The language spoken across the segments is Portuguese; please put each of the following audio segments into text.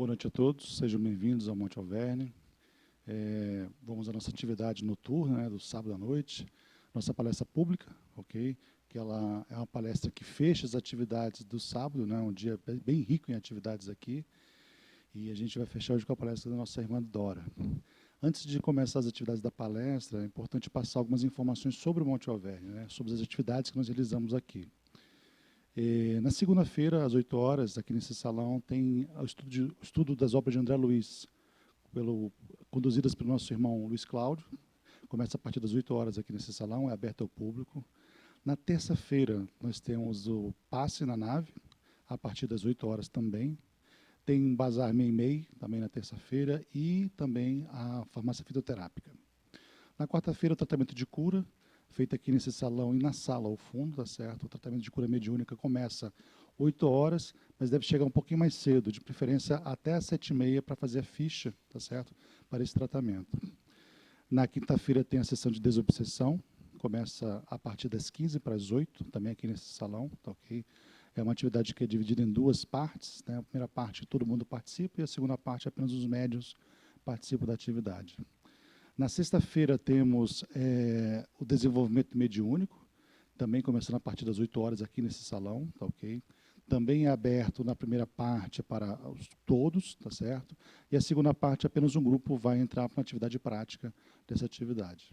Boa noite a todos, sejam bem-vindos ao Monte Alverne. Vamos à nossa atividade noturna, né, do sábado à noite, nossa palestra pública, ok? Que ela é uma palestra que fecha as atividades do sábado, né, um dia bem rico em atividades aqui, e a gente vai fechar hoje com a palestra da nossa irmã Dora. Antes de começar as atividades da palestra, é importante passar algumas informações sobre o Monte Alverne, né, sobre as atividades que nós realizamos aqui. Na segunda-feira, às 8 horas, aqui nesse salão, tem o estudo das obras de André Luiz, conduzidas pelo nosso irmão Luiz Cláudio. Começa a partir das 8 horas aqui nesse salão, é aberto ao público. Na terça-feira, nós temos o passe na nave, a partir das 8 horas também. Tem um bazar Meimei, também na terça-feira, e também a farmácia fitoterápica. Na quarta-feira, o tratamento de cura, feito aqui nesse salão e na sala ao fundo, tá certo? O tratamento de cura mediúnica começa 8 horas, mas deve chegar um pouquinho mais cedo, de preferência até às 7h30 para fazer a ficha, tá certo? Para esse tratamento. Na quinta-feira tem a sessão de desobsessão, começa a partir das 15 para as 8, também aqui nesse salão, tá ok? É uma atividade que é dividida em duas partes, né? A primeira parte todo mundo participa e a segunda parte apenas os médiuns participam da atividade. Na sexta-feira temos o desenvolvimento mediúnico, também começando a partir das 8 horas aqui nesse salão, tá ok? Também é aberto na primeira parte para todos, tá certo? E a segunda parte apenas um grupo vai entrar para a atividade prática dessa atividade.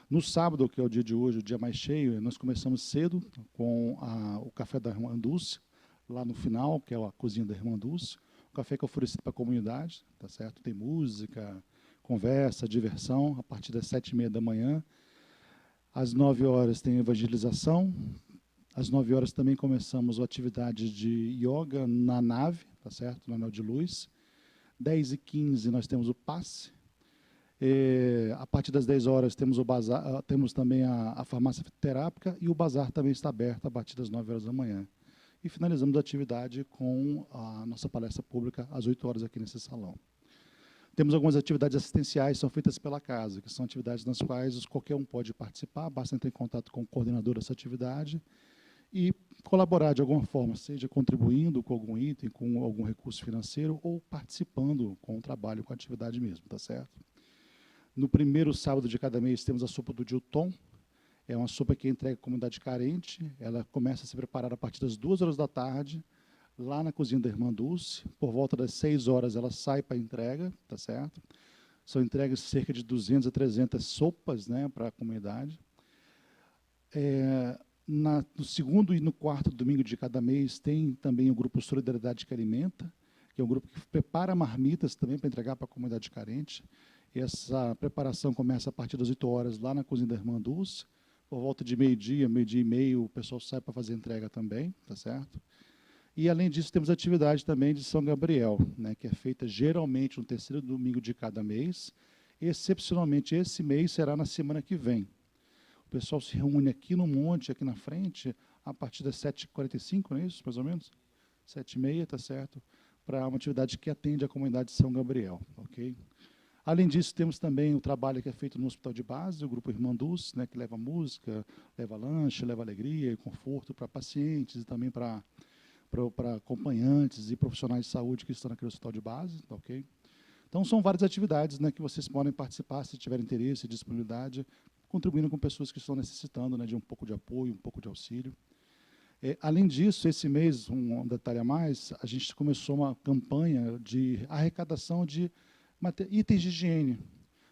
No sábado, que é o dia de hoje, o dia mais cheio, nós começamos cedo com o café da Irmã Dulce, lá no final, que é a cozinha da Irmã Dulce. O café que é oferecido para a comunidade, tá certo? Tem música, conversa, diversão, a partir das 7h30 da manhã. Às 9 horas tem evangelização. Às 9 horas também começamos a atividade de yoga na nave, tá certo? No anel de luz. 10h15 nós temos o passe. A partir das 10 horas temos o bazar, temos também a farmácia terápica e o bazar também está aberto a partir das 9 horas da manhã. E finalizamos a atividade com a nossa palestra pública às 8 horas aqui nesse salão. Temos algumas atividades assistenciais que são feitas pela casa, que são atividades nas quais qualquer um pode participar, basta entrar em contato com o coordenador dessa atividade e colaborar de alguma forma, seja contribuindo com algum item, com algum recurso financeiro ou participando com o trabalho, com a atividade mesmo, tá certo? No primeiro sábado de cada mês temos a sopa do Dilton, é uma sopa que entrega à comunidade carente, ela começa a ser preparada a partir das 2 horas da tarde, lá na cozinha da Irmã Dulce, por volta das 6 horas ela sai para entrega, tá certo? São entregues cerca de 200 a 300 sopas, né, para a comunidade. No segundo e no quarto domingo de cada mês tem também o grupo Solidariedade que Alimenta, que é um grupo que prepara marmitas também para entregar para a comunidade carente. Essa preparação começa a partir das 8 horas lá na cozinha da Irmã Dulce, por volta de meio-dia, meio-dia e meio, o pessoal sai para fazer entrega também, tá certo? E, além disso, temos a atividade também de São Gabriel, né, que é feita geralmente no terceiro domingo de cada mês. Excepcionalmente, esse mês será na semana que vem. O pessoal se reúne aqui no monte, aqui na frente, a partir das 7h45, não é isso, mais ou menos? 7h30, tá certo? Para uma atividade que atende a comunidade de São Gabriel, ok? Além disso, temos também o trabalho que é feito no Hospital de Base, o Grupo Irmã Dulce, né, que leva música, leva lanche, leva alegria e conforto para pacientes e também para acompanhantes e profissionais de saúde que estão naquele hospital de base, tá ok? Então, são várias atividades, né, que vocês podem participar, se tiverem interesse e disponibilidade, contribuindo com pessoas que estão necessitando, né, de um pouco de apoio, um pouco de auxílio. Além disso, esse mês, um detalhe a mais, a gente começou uma campanha de arrecadação de itens de higiene,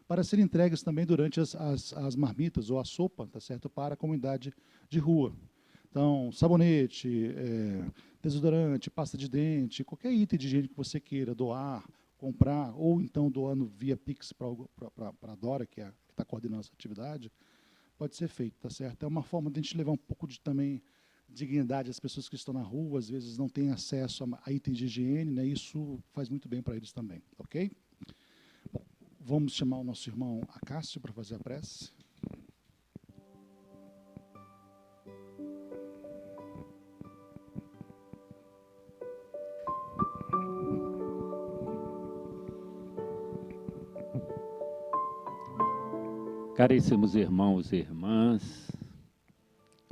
para serem entregues também durante as marmitas ou a sopa, tá certo, para a comunidade de rua. Então, sabonete, desodorante, pasta de dente, qualquer item de higiene que você queira doar, comprar, ou então doando via Pix para a Dora, que está coordenando essa atividade, pode ser feito, tá certo? É uma forma de a gente levar um pouco de também dignidade às pessoas que estão na rua, às vezes não têm acesso a itens de higiene, né? Isso faz muito bem para eles também, ok? Bom, vamos chamar o nosso irmão Acácio para fazer a prece. Caríssimos irmãos e irmãs,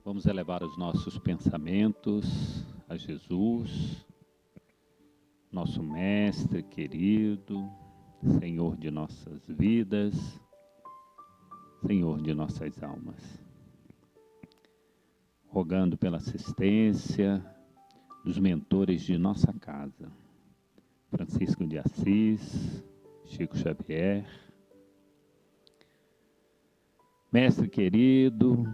vamos elevar os nossos pensamentos a Jesus, nosso Mestre querido, Senhor de nossas vidas, Senhor de nossas almas. Rogando pela assistência dos mentores de nossa casa, Francisco de Assis, Chico Xavier. Mestre querido,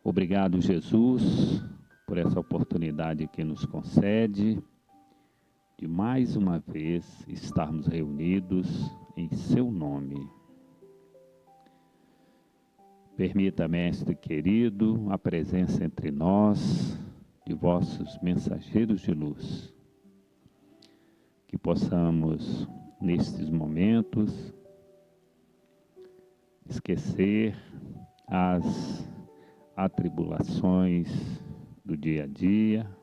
obrigado, Jesus, por essa oportunidade que nos concede de mais uma vez estarmos reunidos em seu nome. Permita, Mestre querido, a presença entre nós de vossos mensageiros de luz, que possamos, nestes momentos, esquecer as atribulações do dia a dia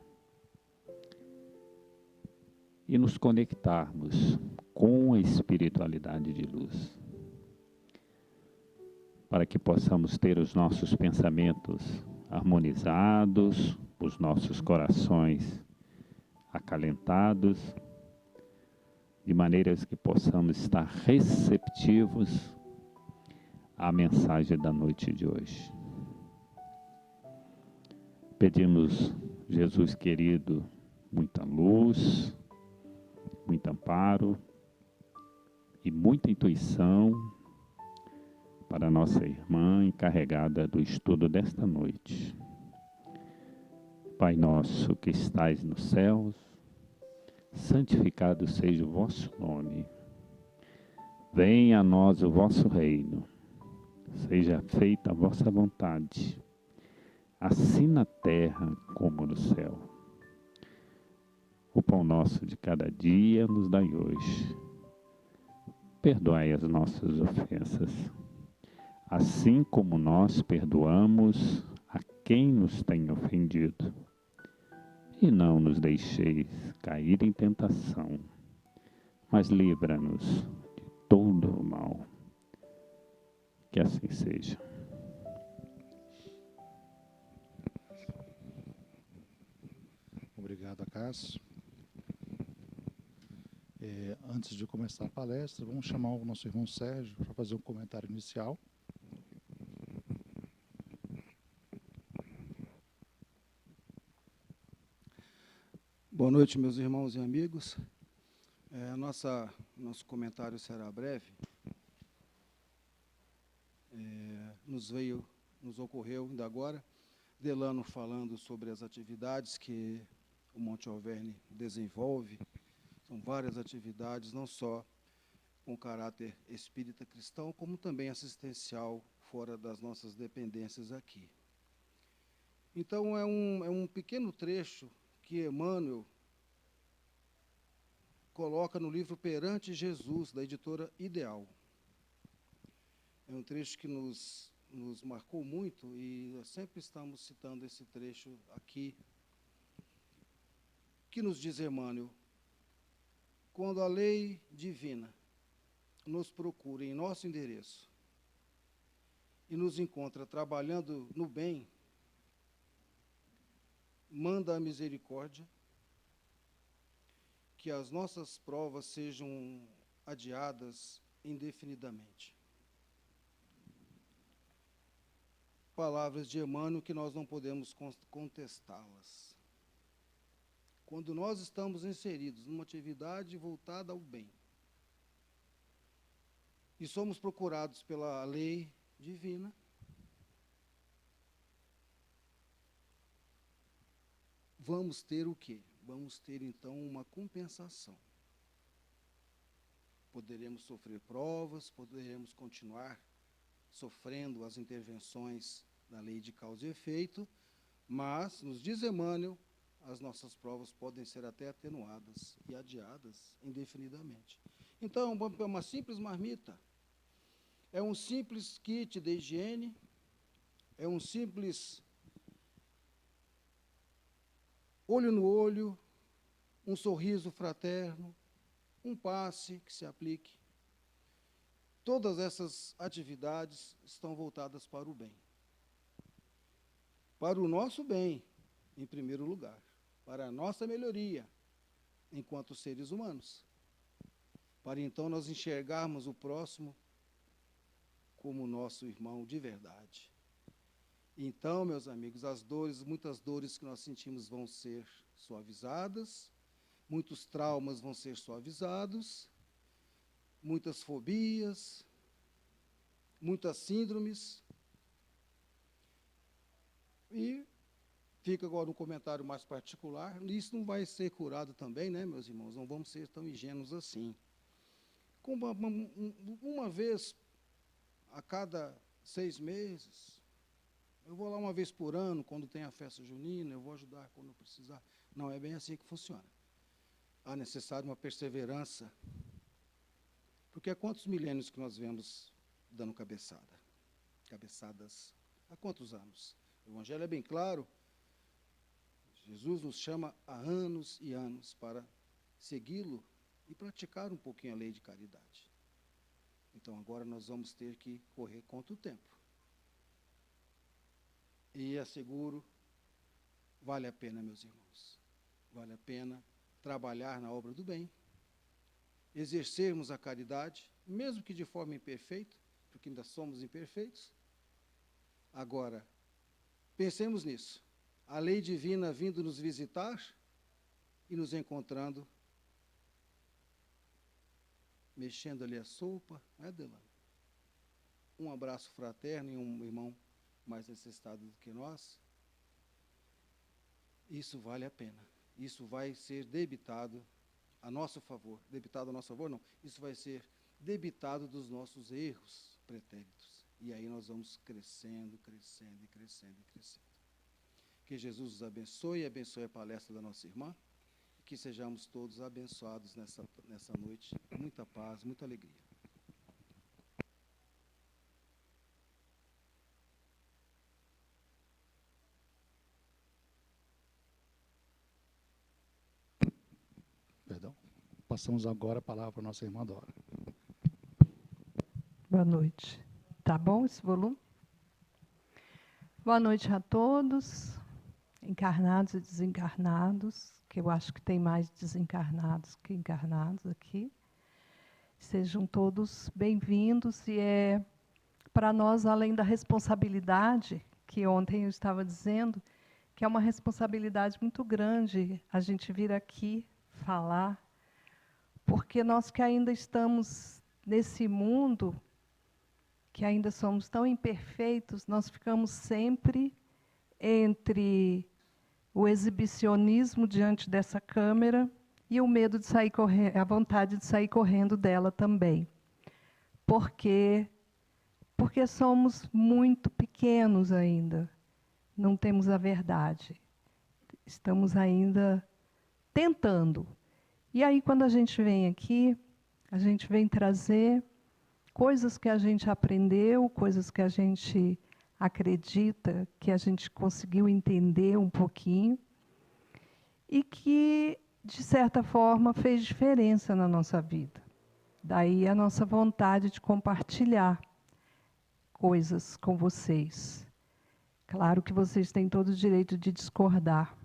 e nos conectarmos com a espiritualidade de luz, para que possamos ter os nossos pensamentos harmonizados, os nossos corações acalentados, de maneiras que possamos estar receptivos à mensagem da noite de hoje. Pedimos, Jesus querido, muita luz, muito amparo e muita intuição para nossa irmã encarregada do estudo desta noite. Pai nosso que estais nos céus, santificado seja o vosso nome. Venha a nós o vosso reino. Seja feita a vossa vontade, assim na terra como no céu. O pão nosso de cada dia nos dai hoje. Perdoai as nossas ofensas, assim como nós perdoamos a quem nos tem ofendido. E não nos deixeis cair em tentação, mas livra-nos de todo o mal. Que assim seja. Obrigado, Acácio. Antes de começar a palestra, vamos chamar o nosso irmão Sérgio para fazer um comentário inicial. Boa noite, meus irmãos e amigos. Nosso comentário será breve. Nos ocorreu ainda agora, Delano falando sobre as atividades que o Monte Alverne desenvolve. São várias atividades, não só com caráter espírita cristão, como também assistencial fora das nossas dependências aqui. Então, é um pequeno trecho que Emmanuel coloca no livro Perante Jesus, da editora Ideal. É um trecho que nos marcou muito e nós sempre estamos citando esse trecho aqui, que nos diz Emmanuel: quando a lei divina nos procura em nosso endereço e nos encontra trabalhando no bem, manda a misericórdia que as nossas provas sejam adiadas indefinidamente. Palavras de Emmanuel que nós não podemos contestá-las. Quando nós estamos inseridos numa atividade voltada ao bem e somos procurados pela lei divina, vamos ter o quê? Vamos ter, então, uma compensação. Poderemos sofrer provas, poderemos continuar sofrendo as intervenções da lei de causa e efeito, mas, nos diz Emmanuel, as nossas provas podem ser até atenuadas e adiadas indefinidamente. Então, é uma simples marmita, é um simples kit de higiene, é um simples olho no olho, um sorriso fraterno, um passe que se aplique. Todas essas atividades estão voltadas para o bem. Para o nosso bem, em primeiro lugar. Para a nossa melhoria. enquanto seres humanos, para então nós enxergarmos o próximo como nosso irmão de verdade. Então, meus amigos, as dores, muitas dores que nós sentimos vão ser suavizadas, muitos traumas vão ser suavizados, muitas fobias, muitas síndromes. E fica agora um comentário mais particular. Isso não vai ser curado também, né, meus irmãos? Não vamos ser tão ingênuos assim. Uma vez a cada 6 meses, eu vou lá uma vez por ano, quando tem a festa junina, eu vou ajudar quando eu precisar. Não é bem assim que funciona. Há necessário uma perseverança. Porque há quantos milênios que nós vemos dando cabeçadas? Há quantos anos? O Evangelho é bem claro. Jesus nos chama há anos e anos para segui-lo e praticar um pouquinho a lei de caridade. Então, agora nós vamos ter que correr contra o tempo. E asseguro, vale a pena, meus irmãos. Vale a pena trabalhar na obra do bem, exercermos a caridade, mesmo que de forma imperfeita, porque ainda somos imperfeitos. Agora, pensemos nisso. A lei divina vindo nos visitar e nos encontrando, mexendo ali a sopa, né, Delano? Um abraço fraterno e um irmão mais necessitado do que nós. Isso vale a pena. Isso vai ser debitado a nosso favor. Debitado a nosso favor, não. Isso vai ser debitado dos nossos erros pretéritos. E aí nós vamos crescendo, crescendo e crescendo e crescendo. Que Jesus nos abençoe e abençoe a palestra da nossa irmã. E que sejamos todos abençoados nessa noite. Muita paz, muita alegria. Perdão. Passamos agora a palavra para a nossa irmã Dora. Boa noite. Tá bom esse volume? Boa noite a todos, encarnados e desencarnados, que eu acho que tem mais desencarnados que encarnados aqui. Sejam todos bem-vindos e para nós, além da responsabilidade, que ontem eu estava dizendo, que é uma responsabilidade muito grande a gente vir aqui falar, porque nós que ainda estamos nesse mundo, que ainda somos tão imperfeitos, nós ficamos sempre entre o exibicionismo diante dessa câmera e o medo de sair correndo, a vontade de sair correndo dela também. Porque somos muito pequenos ainda, não temos a verdade. Estamos ainda tentando. E aí, quando a gente vem aqui, a gente vem trazer coisas que a gente aprendeu, coisas que a gente acredita, que a gente conseguiu entender um pouquinho, e que, de certa forma, fez diferença na nossa vida. Daí a nossa vontade de compartilhar coisas com vocês. Claro que vocês têm todo o direito de discordar,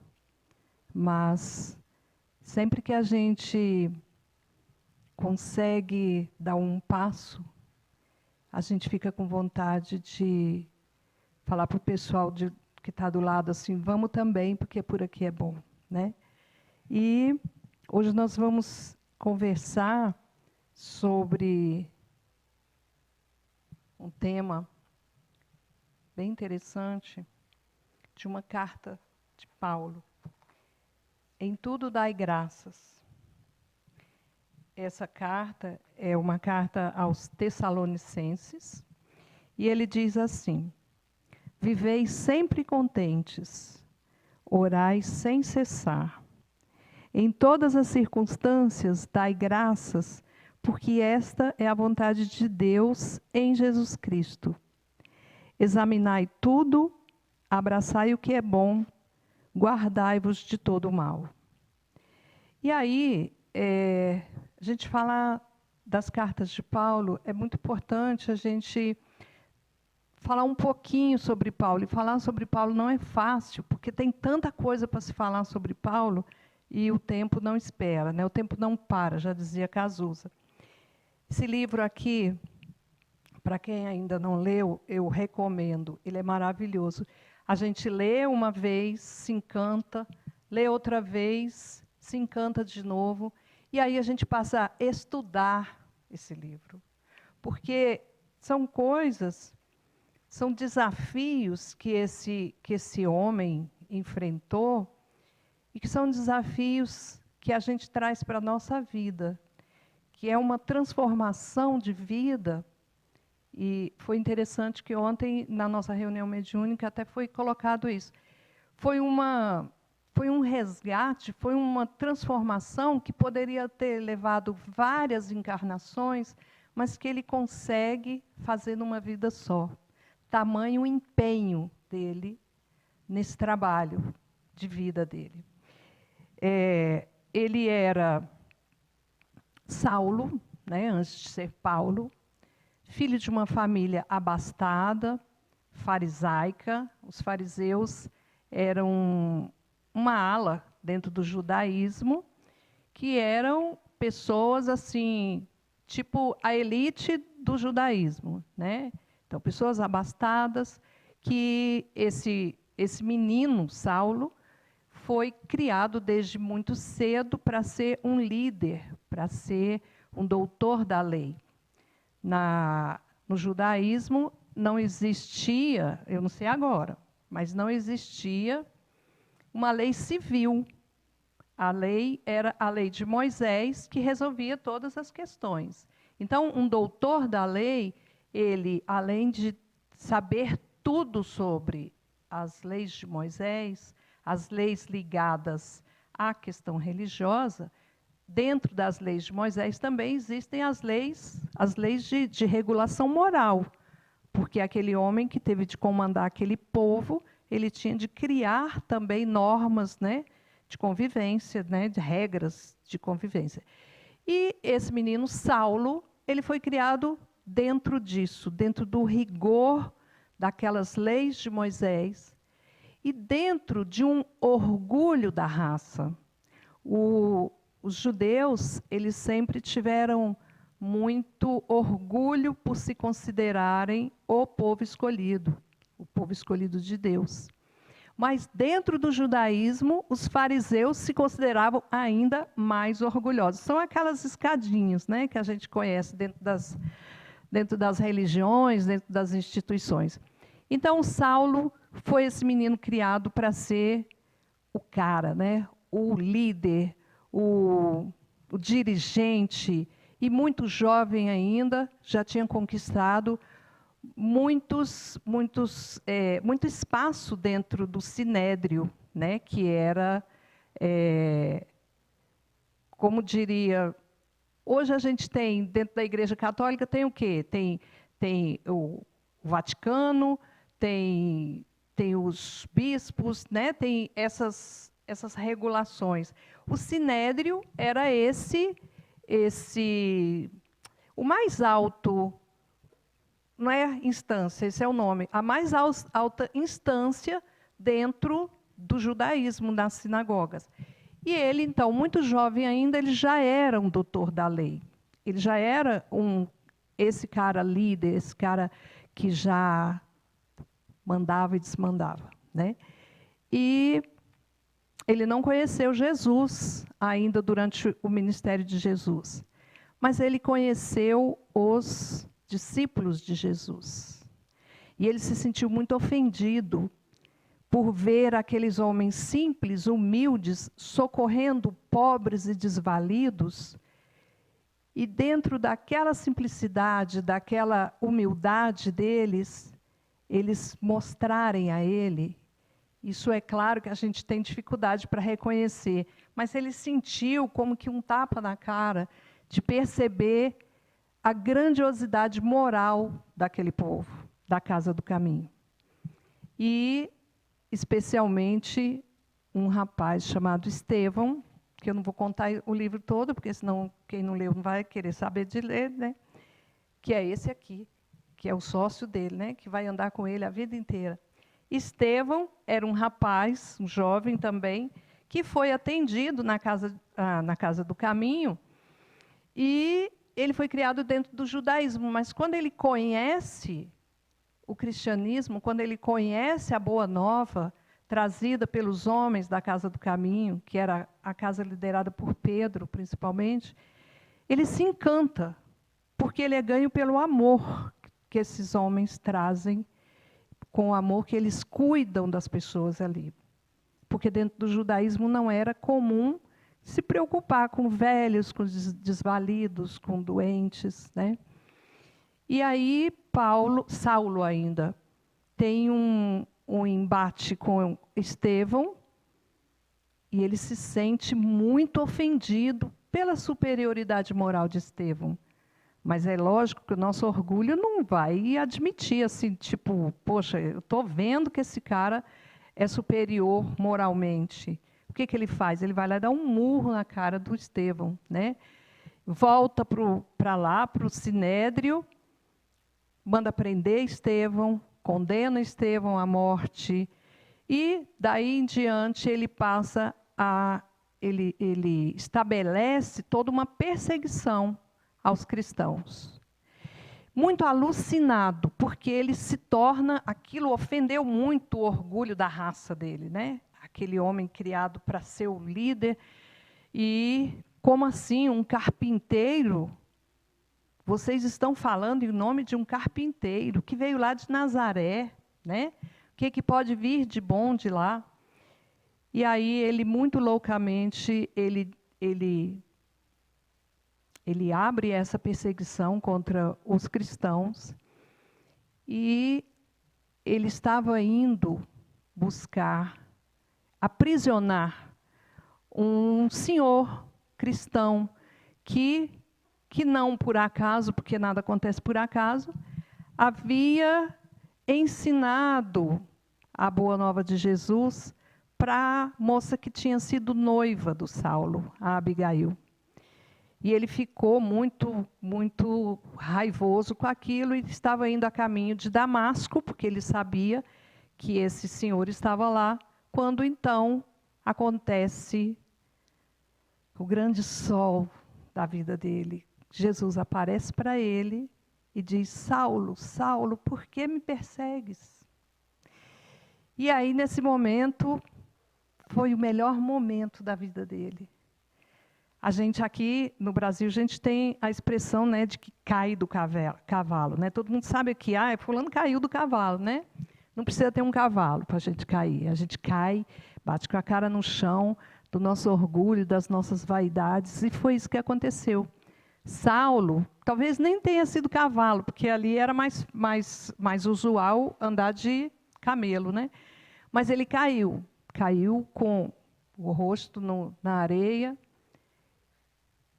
mas sempre que a gente consegue dar um passo, a gente fica com vontade de falar para o pessoal que está do lado assim, vamos também, porque por aqui é bom, né? E hoje nós vamos conversar sobre um tema bem interessante de uma carta de Paulo. Em tudo dai graças. Essa carta é uma carta aos Tessalonicenses, e ele diz assim: viveis sempre contentes, orai sem cessar. Em todas as circunstâncias dai graças, porque esta é a vontade de Deus em Jesus Cristo. Examinai tudo, abraçai o que é bom, guardai-vos de todo o mal. E aí, a gente falar das cartas de Paulo, é muito importante a gente falar um pouquinho sobre Paulo. E falar sobre Paulo não é fácil, porque tem tanta coisa para se falar sobre Paulo, e o tempo não espera, né? O tempo não para, já dizia Cazuza. Esse livro aqui, para quem ainda não leu, eu recomendo, ele é maravilhoso. A gente lê uma vez, se encanta, lê outra vez, se encanta de novo, e aí a gente passa a estudar esse livro. Porque são coisas, são desafios que esse homem enfrentou, e que são desafios que a gente traz para a nossa vida, que é uma transformação de vida. E foi interessante que ontem, na nossa reunião mediúnica, até foi colocado isso. Foi um resgate, foi uma transformação que poderia ter levado várias encarnações, mas que ele consegue fazer numa vida só. Tamanho empenho dele nesse trabalho de vida dele. Ele era Saulo, né, antes de ser Paulo, filho de uma família abastada, farisaica. Os fariseus eram uma ala dentro do judaísmo, que eram pessoas assim, tipo a elite do judaísmo, né? Então, pessoas abastadas, que esse menino, Saulo, foi criado desde muito cedo para ser um líder, para ser um doutor da lei. No judaísmo não existia, eu não sei agora, mas não existia uma lei civil. A lei era a lei de Moisés, que resolvia todas as questões. Então, um doutor da lei, ele, além de saber tudo sobre as leis de Moisés, as leis ligadas à questão religiosa, dentro das leis de Moisés também existem as leis de regulação moral, porque aquele homem que teve de comandar aquele povo, ele tinha de criar também normas, né, de convivência, né, de regras de convivência. E esse menino Saulo, ele foi criado dentro disso, dentro do rigor daquelas leis de Moisés, e dentro de um orgulho da raça. Os judeus, eles sempre tiveram muito orgulho por se considerarem o povo escolhido de Deus. Mas dentro do judaísmo, os fariseus se consideravam ainda mais orgulhosos. São aquelas escadinhas, né, que a gente conhece dentro das religiões, dentro das instituições. Então, Saulo foi esse menino criado para ser o cara, né? O líder, o dirigente, e muito jovem ainda, já tinha conquistado muito espaço dentro do Sinédrio, né? Que era, como diria, hoje a gente tem, dentro da Igreja Católica, tem o quê? Tem o Vaticano, tem os bispos, né? Tem essas regulações. O Sinédrio era o mais alto, não é instância, esse é o nome, a mais alta instância dentro do judaísmo, nas sinagogas. E ele, então, muito jovem ainda, ele já era um doutor da lei. Ele já era esse cara líder, esse cara que já mandava e desmandava, né? E ele não conheceu Jesus ainda durante o ministério de Jesus, mas ele conheceu os discípulos de Jesus. E ele se sentiu muito ofendido por ver aqueles homens simples, humildes, socorrendo pobres e desvalidos. E dentro daquela simplicidade, daquela humildade deles, eles mostrarem a ele. Isso é claro que a gente tem dificuldade para reconhecer, mas ele sentiu como que um tapa na cara de perceber a grandiosidade moral daquele povo, da Casa do Caminho. E, especialmente, um rapaz chamado Estevão, que eu não vou contar o livro todo, porque senão quem não leu não vai querer saber de ler, né? Que é esse aqui, que é o sócio dele, né? Que vai andar com ele a vida inteira. Estevão era um rapaz, um jovem também, que foi atendido na casa do caminho, e ele foi criado dentro do judaísmo, mas quando ele conhece o cristianismo, quando ele conhece a Boa Nova, trazida pelos homens da Casa do Caminho, que era a casa liderada por Pedro, principalmente, ele se encanta, porque ele é ganho pelo amor que esses homens trazem, com o amor que eles cuidam das pessoas ali. Porque dentro do judaísmo não era comum se preocupar com velhos, com desvalidos, com doentes, né? E aí Saulo ainda tem um embate com Estevão, e ele se sente muito ofendido pela superioridade moral de Estevão. Mas é lógico que o nosso orgulho não vai admitir assim, tipo, poxa, eu estou vendo que esse cara é superior moralmente. O que ele faz? Ele vai lá dar um murro na cara do Estevão, né? Volta para lá, para o Sinédrio, manda prender Estevão, condena Estevão à morte, e daí em diante ele passa ele estabelece toda uma perseguição aos cristãos. Muito alucinado, porque ele se torna, aquilo ofendeu muito o orgulho da raça dele, né? Aquele homem criado para ser o líder, e como assim, um carpinteiro? Vocês estão falando em nome de um carpinteiro que veio lá de Nazaré, né? O que pode vir de bom de lá? E aí ele, muito loucamente, ele abre essa perseguição contra os cristãos, e ele estava indo buscar aprisionar um senhor cristão que não por acaso, porque nada acontece por acaso, havia ensinado a Boa Nova de Jesus para a moça que tinha sido noiva do Saulo, a Abigail. E ele ficou muito, muito raivoso com aquilo, e estava indo a caminho de Damasco, porque ele sabia que esse senhor estava lá, quando então acontece o grande sol da vida dele. Jesus aparece para ele e diz: Saulo, Saulo, por que me persegues? E aí, nesse momento, foi o melhor momento da vida dele. A gente aqui no Brasil, a gente tem a expressão, né, de que cai do cavalo, né? Todo mundo sabe que fulano caiu do cavalo, né? Não precisa ter um cavalo para a gente cair. A gente cai, bate com a cara no chão do nosso orgulho, das nossas vaidades, e foi isso que aconteceu. Saulo, talvez nem tenha sido cavalo, porque ali era mais usual andar de camelo, né? Mas ele caiu com o rosto na areia.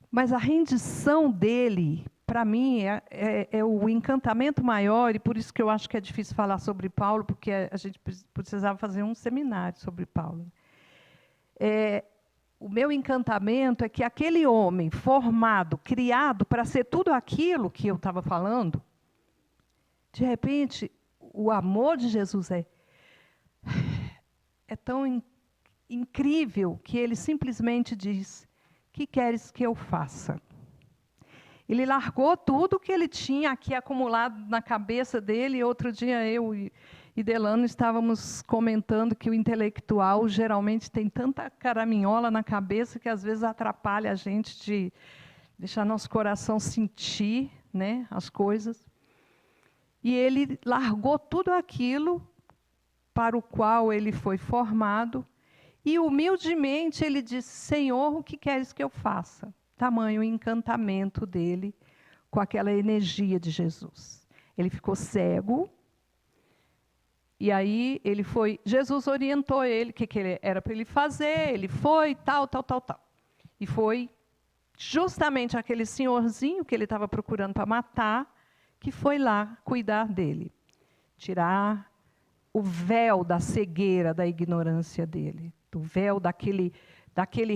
Mas a rendição dele, para mim, é o encantamento maior, e por isso que eu acho que é difícil falar sobre Paulo, porque a gente precisava fazer um seminário sobre Paulo. O meu encantamento é que aquele homem formado, criado para ser tudo aquilo que eu estava falando, de repente, o amor de Jesus é tão incrível que ele simplesmente diz: que queres que eu faça? Ele largou tudo que ele tinha aqui acumulado na cabeça dele. Outro dia eu e Delano estávamos comentando que o intelectual geralmente tem tanta caraminhola na cabeça que às vezes atrapalha a gente de deixar nosso coração sentir, né, as coisas. E ele largou tudo aquilo para o qual ele foi formado, e humildemente ele disse: Senhor, o que queres que eu faça? Tamanho encantamento dele com aquela energia de Jesus. Ele ficou cego, e aí Jesus orientou ele o que era para ele fazer, ele foi, tal. E foi justamente aquele senhorzinho que ele estava procurando para matar, que foi lá cuidar dele, tirar o véu da cegueira, da ignorância dele, do véu daquele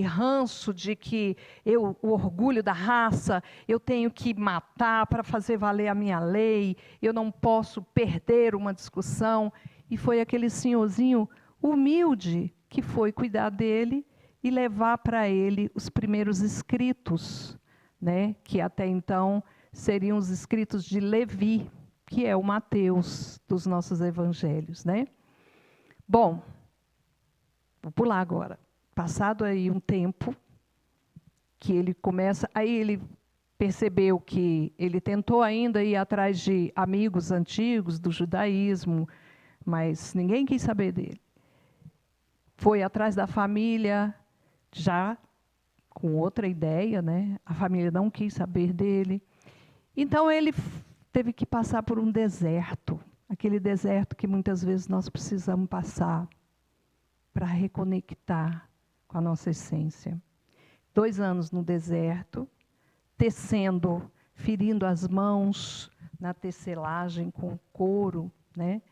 ranço de que o orgulho da raça, eu tenho que matar para fazer valer a minha lei, eu não posso perder uma discussão. E foi aquele senhorzinho humilde que foi cuidar dele, e levar para ele os primeiros escritos, né, que até então seriam os escritos de Levi, que é o Mateus dos nossos evangelhos, né? Bom, vou pular agora. Passado aí um tempo, que ele começa, aí ele percebeu que ele tentou ainda ir atrás de amigos antigos do judaísmo, mas ninguém quis saber dele. Foi atrás da família, já com outra ideia, né? A família não quis saber dele. Então ele teve que passar por um deserto, aquele deserto que muitas vezes nós precisamos passar para reconectar com a nossa essência. 2 anos no deserto, tecendo, ferindo as mãos na tecelagem com couro, né?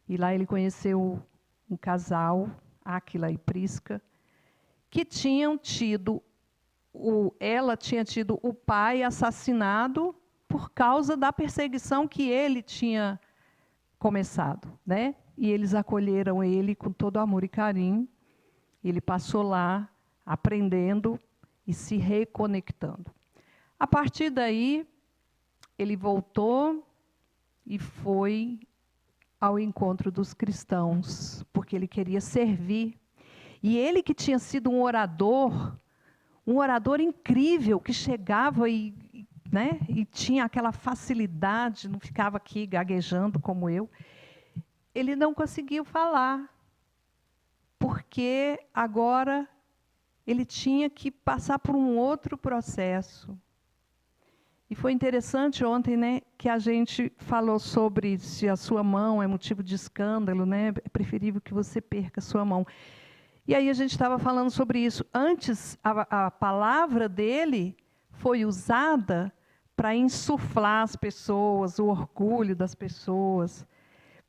E lá ele conheceu um casal, Áquila e Prisca, que tinham tido, ela tinha tido o pai assassinado por causa da perseguição que ele tinha começado, né? E eles acolheram ele com todo amor e carinho. Ele passou lá aprendendo e se reconectando. A partir daí, ele voltou e foi ao encontro dos cristãos, porque ele queria servir. E ele que tinha sido um orador incrível, que chegava né, e tinha aquela facilidade, não ficava aqui gaguejando como eu, ele não conseguiu falar, porque agora ele tinha que passar por um outro processo. E foi interessante ontem, né, que a gente falou sobre se a sua mão é motivo de escândalo, né, é preferível que você perca a sua mão. E aí a gente estava falando sobre isso. Antes, a palavra dele foi usada para insuflar as pessoas, o orgulho das pessoas.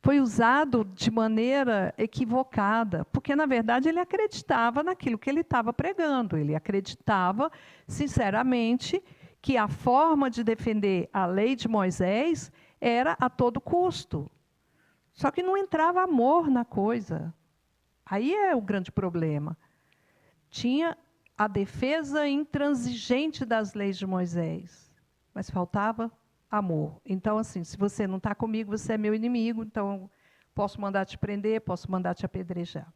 Foi usado de maneira equivocada, porque, na verdade, ele acreditava naquilo que ele estava pregando. Ele acreditava, sinceramente, que a forma de defender a lei de Moisés era a todo custo. Só que não entrava amor na coisa. Aí é o grande problema. Tinha a defesa intransigente das leis de Moisés, mas faltava amor. Então, assim, se você não está comigo, você é meu inimigo, então posso mandar te prender, posso mandar te apedrejar.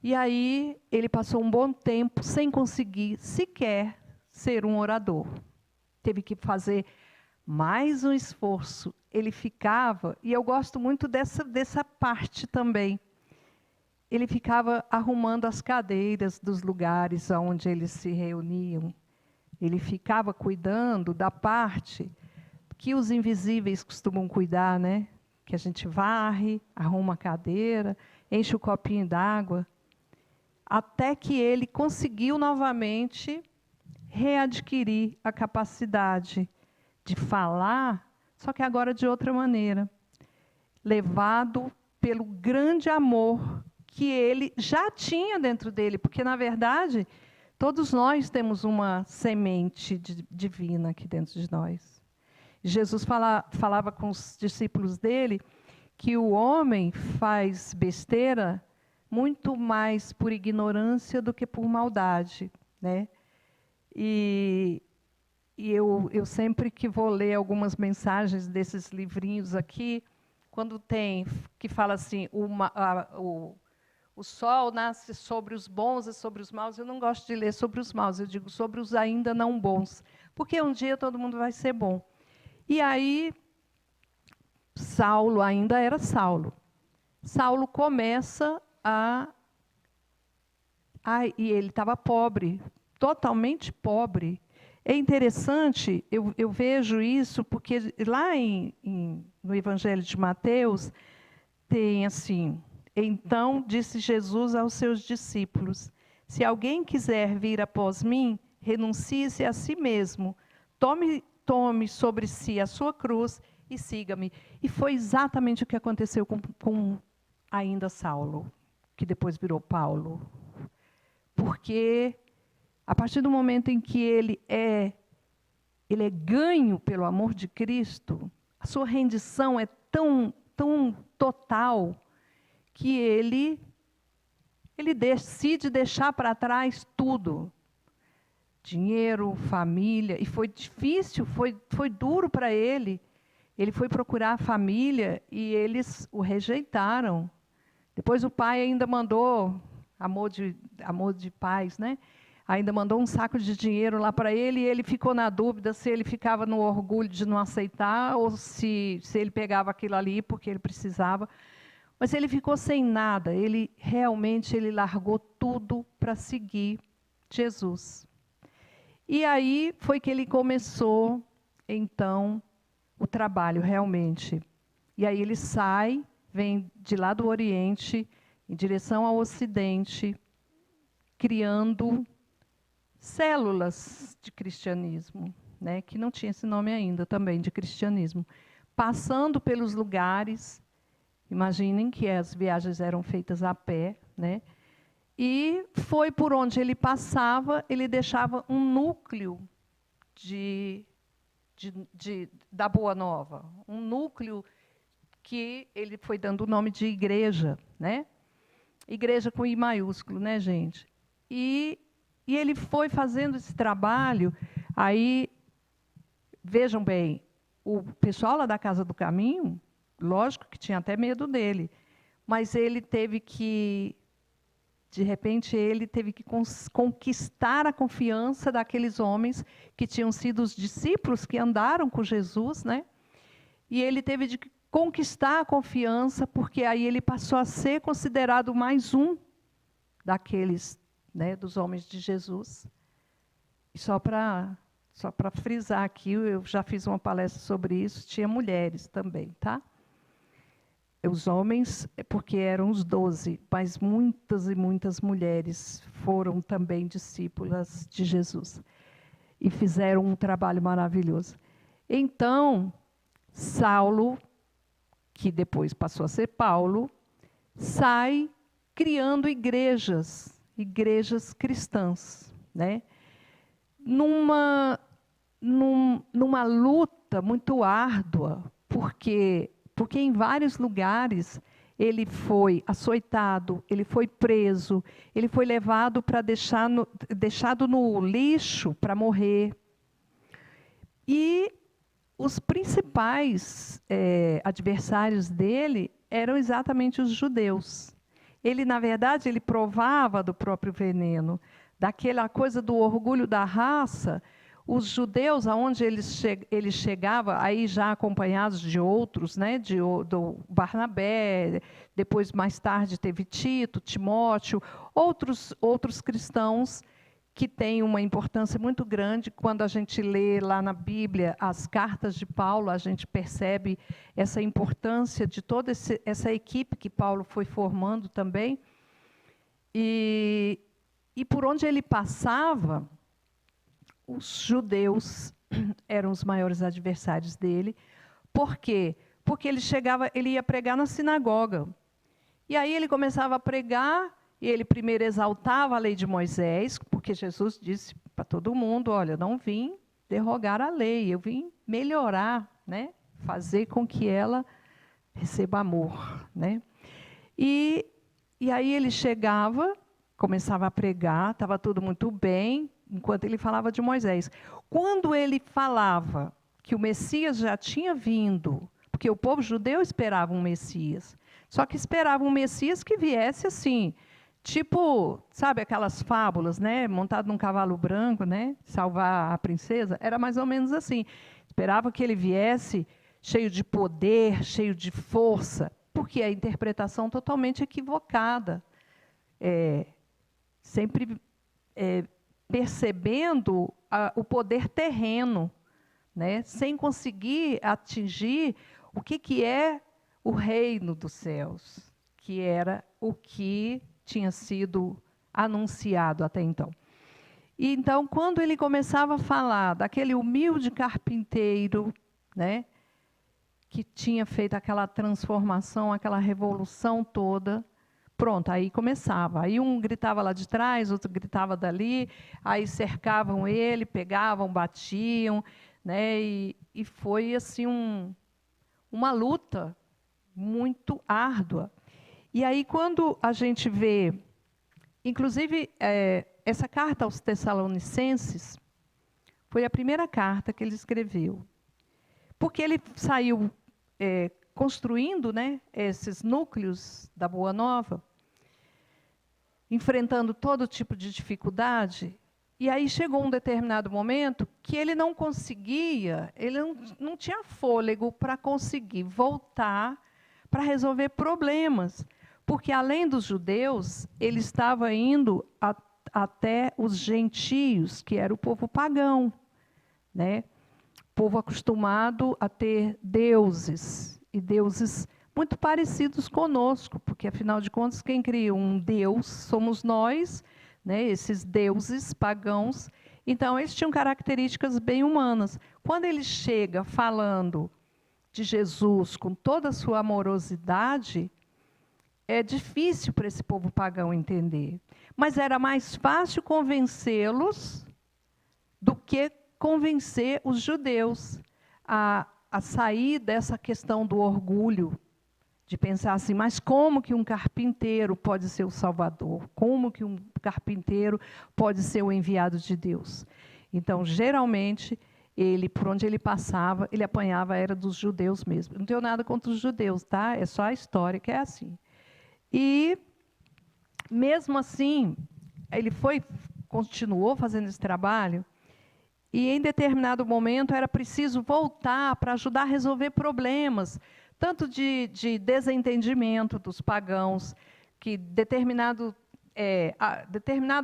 E aí ele passou um bom tempo sem conseguir sequer ser um orador. Teve que fazer mais um esforço. Ele ficava, e eu gosto muito dessa parte também, ele ficava arrumando as cadeiras dos lugares onde eles se reuniam. Ele ficava cuidando da parte que os invisíveis costumam cuidar, né? Que a gente varre, arruma a cadeira, enche o copinho d'água, até que ele conseguiu novamente readquirir a capacidade de falar, só que agora de outra maneira, levado pelo grande amor que ele já tinha dentro dele, porque, na verdade, todos nós temos uma semente divina aqui dentro de nós. Jesus falava com os discípulos dele que o homem faz besteira muito mais por ignorância do que por maldade, né? E eu sempre que vou ler algumas mensagens desses livrinhos aqui, quando tem que fala assim, o sol nasce sobre os bons e sobre os maus, eu não gosto de ler sobre os maus, eu digo sobre os ainda não bons, porque um dia todo mundo vai ser bom. E aí, Saulo ainda era Saulo. Saulo começa e ele estava pobre, totalmente pobre. É interessante, eu vejo isso, porque lá no Evangelho de Mateus, tem assim: então disse Jesus aos seus discípulos, se alguém quiser vir após mim, renuncie-se a si mesmo, tome sobre si a sua cruz e siga-me. E foi exatamente o que aconteceu com ainda Saulo, que depois virou Paulo. Porque a partir do momento em que ele é ganho pelo amor de Cristo, a sua rendição é tão total que ele ele decide deixar para trás tudo. Dinheiro, família, e foi difícil, foi duro para ele. Ele foi procurar a família e eles o rejeitaram. Depois o pai ainda mandou, amor de pais, né? Ainda mandou um saco de dinheiro lá para ele, e ele ficou na dúvida se ele ficava no orgulho de não aceitar ou se ele pegava aquilo ali porque ele precisava. Mas ele ficou sem nada, ele largou tudo para seguir Jesus. E aí foi que ele começou, então, o trabalho realmente. E aí ele sai, vem de lá do Oriente, em direção ao Ocidente, criando células de cristianismo, né, que não tinha esse nome ainda também, de cristianismo. Passando pelos lugares, imaginem que as viagens eram feitas a pé, né, e foi por onde ele passava, ele deixava um núcleo da Boa Nova, um núcleo que ele foi dando o nome de igreja, né? Igreja com I maiúsculo, né, gente? E ele foi fazendo esse trabalho, aí, vejam bem, o pessoal lá da Casa do Caminho, lógico que tinha até medo dele, mas ele teve que, de repente, conquistar a confiança daqueles homens que tinham sido os discípulos que andaram com Jesus, né? E ele teve de conquistar a confiança, porque aí ele passou a ser considerado mais um daqueles, né, dos homens de Jesus. E só para frisar aqui, eu já fiz uma palestra sobre isso, tinha mulheres também, tá? Os homens, porque eram os 12, mas muitas e muitas mulheres foram também discípulas de Jesus. E fizeram um trabalho maravilhoso. Então, Saulo, que depois passou a ser Paulo, sai criando igrejas cristãs, né? Numa luta muito árdua, porque em vários lugares ele foi açoitado, ele foi preso, ele foi levado para deixado no lixo para morrer. E os principais adversários dele eram exatamente os judeus. Ele, na verdade, ele provava do próprio veneno, daquela coisa do orgulho da raça. Os judeus, aonde ele chegava, aí já acompanhados de outros, né, do Barnabé, depois, mais tarde, teve Tito, Timóteo, outros cristãos que têm uma importância muito grande. Quando a gente lê lá na Bíblia as cartas de Paulo, a gente percebe essa importância de toda essa equipe que Paulo foi formando também. E por onde ele passava, os judeus eram os maiores adversários dele. Por quê? Porque ele ia pregar na sinagoga. E aí ele começava a pregar, e ele primeiro exaltava a lei de Moisés, porque Jesus disse para todo mundo, olha, eu não vim derrogar a lei, eu vim melhorar, né? Fazer com que ela receba amor, né? E aí ele chegava, começava a pregar, estava tudo muito bem, enquanto ele falava de Moisés. Quando ele falava que o Messias já tinha vindo, porque o povo judeu esperava um Messias, só que esperava um Messias que viesse assim, tipo, sabe aquelas fábulas, né? Montado num cavalo branco, né? Salvar a princesa, era mais ou menos assim. Esperava que ele viesse cheio de poder, cheio de força, porque a interpretação totalmente equivocada. Sempre percebendo o poder terreno, né? Sem conseguir atingir o que é o reino dos céus, que era o que tinha sido anunciado até então. E então, quando ele começava a falar daquele humilde carpinteiro, né, que tinha feito aquela transformação, aquela revolução toda, pronto, aí começava. Aí um gritava lá de trás, outro gritava dali, aí cercavam ele, pegavam, batiam, né, e foi assim uma luta muito árdua. E aí, quando a gente vê Inclusive, essa carta aos Tessalonicenses foi a primeira carta que ele escreveu. Porque ele saiu construindo, né, esses núcleos da Boa Nova, enfrentando todo tipo de dificuldade, e aí chegou um determinado momento que ele não conseguia, ele não tinha fôlego para conseguir voltar para resolver problemas, porque além dos judeus, ele estava indo até os gentios, que era o povo pagão, né? Povo acostumado a ter deuses, e deuses muito parecidos conosco, porque, afinal de contas, quem cria um deus somos nós, né, esses deuses pagãos. Então, eles tinham características bem humanas. Quando ele chega falando de Jesus com toda a sua amorosidade, é difícil para esse povo pagão entender. Mas era mais fácil convencê-los do que convencer os judeus a sair dessa questão do orgulho, de pensar assim, mas como que um carpinteiro pode ser o Salvador? Como que um carpinteiro pode ser o enviado de Deus? Então, geralmente, ele, por onde ele passava, ele apanhava, era dos judeus mesmo. Não tenho nada contra os judeus, tá? É só a história que é assim. E, mesmo assim, ele continuou fazendo esse trabalho, e, em determinado momento, era preciso voltar para ajudar a resolver problemas, tanto de desentendimento dos pagãos, que determinado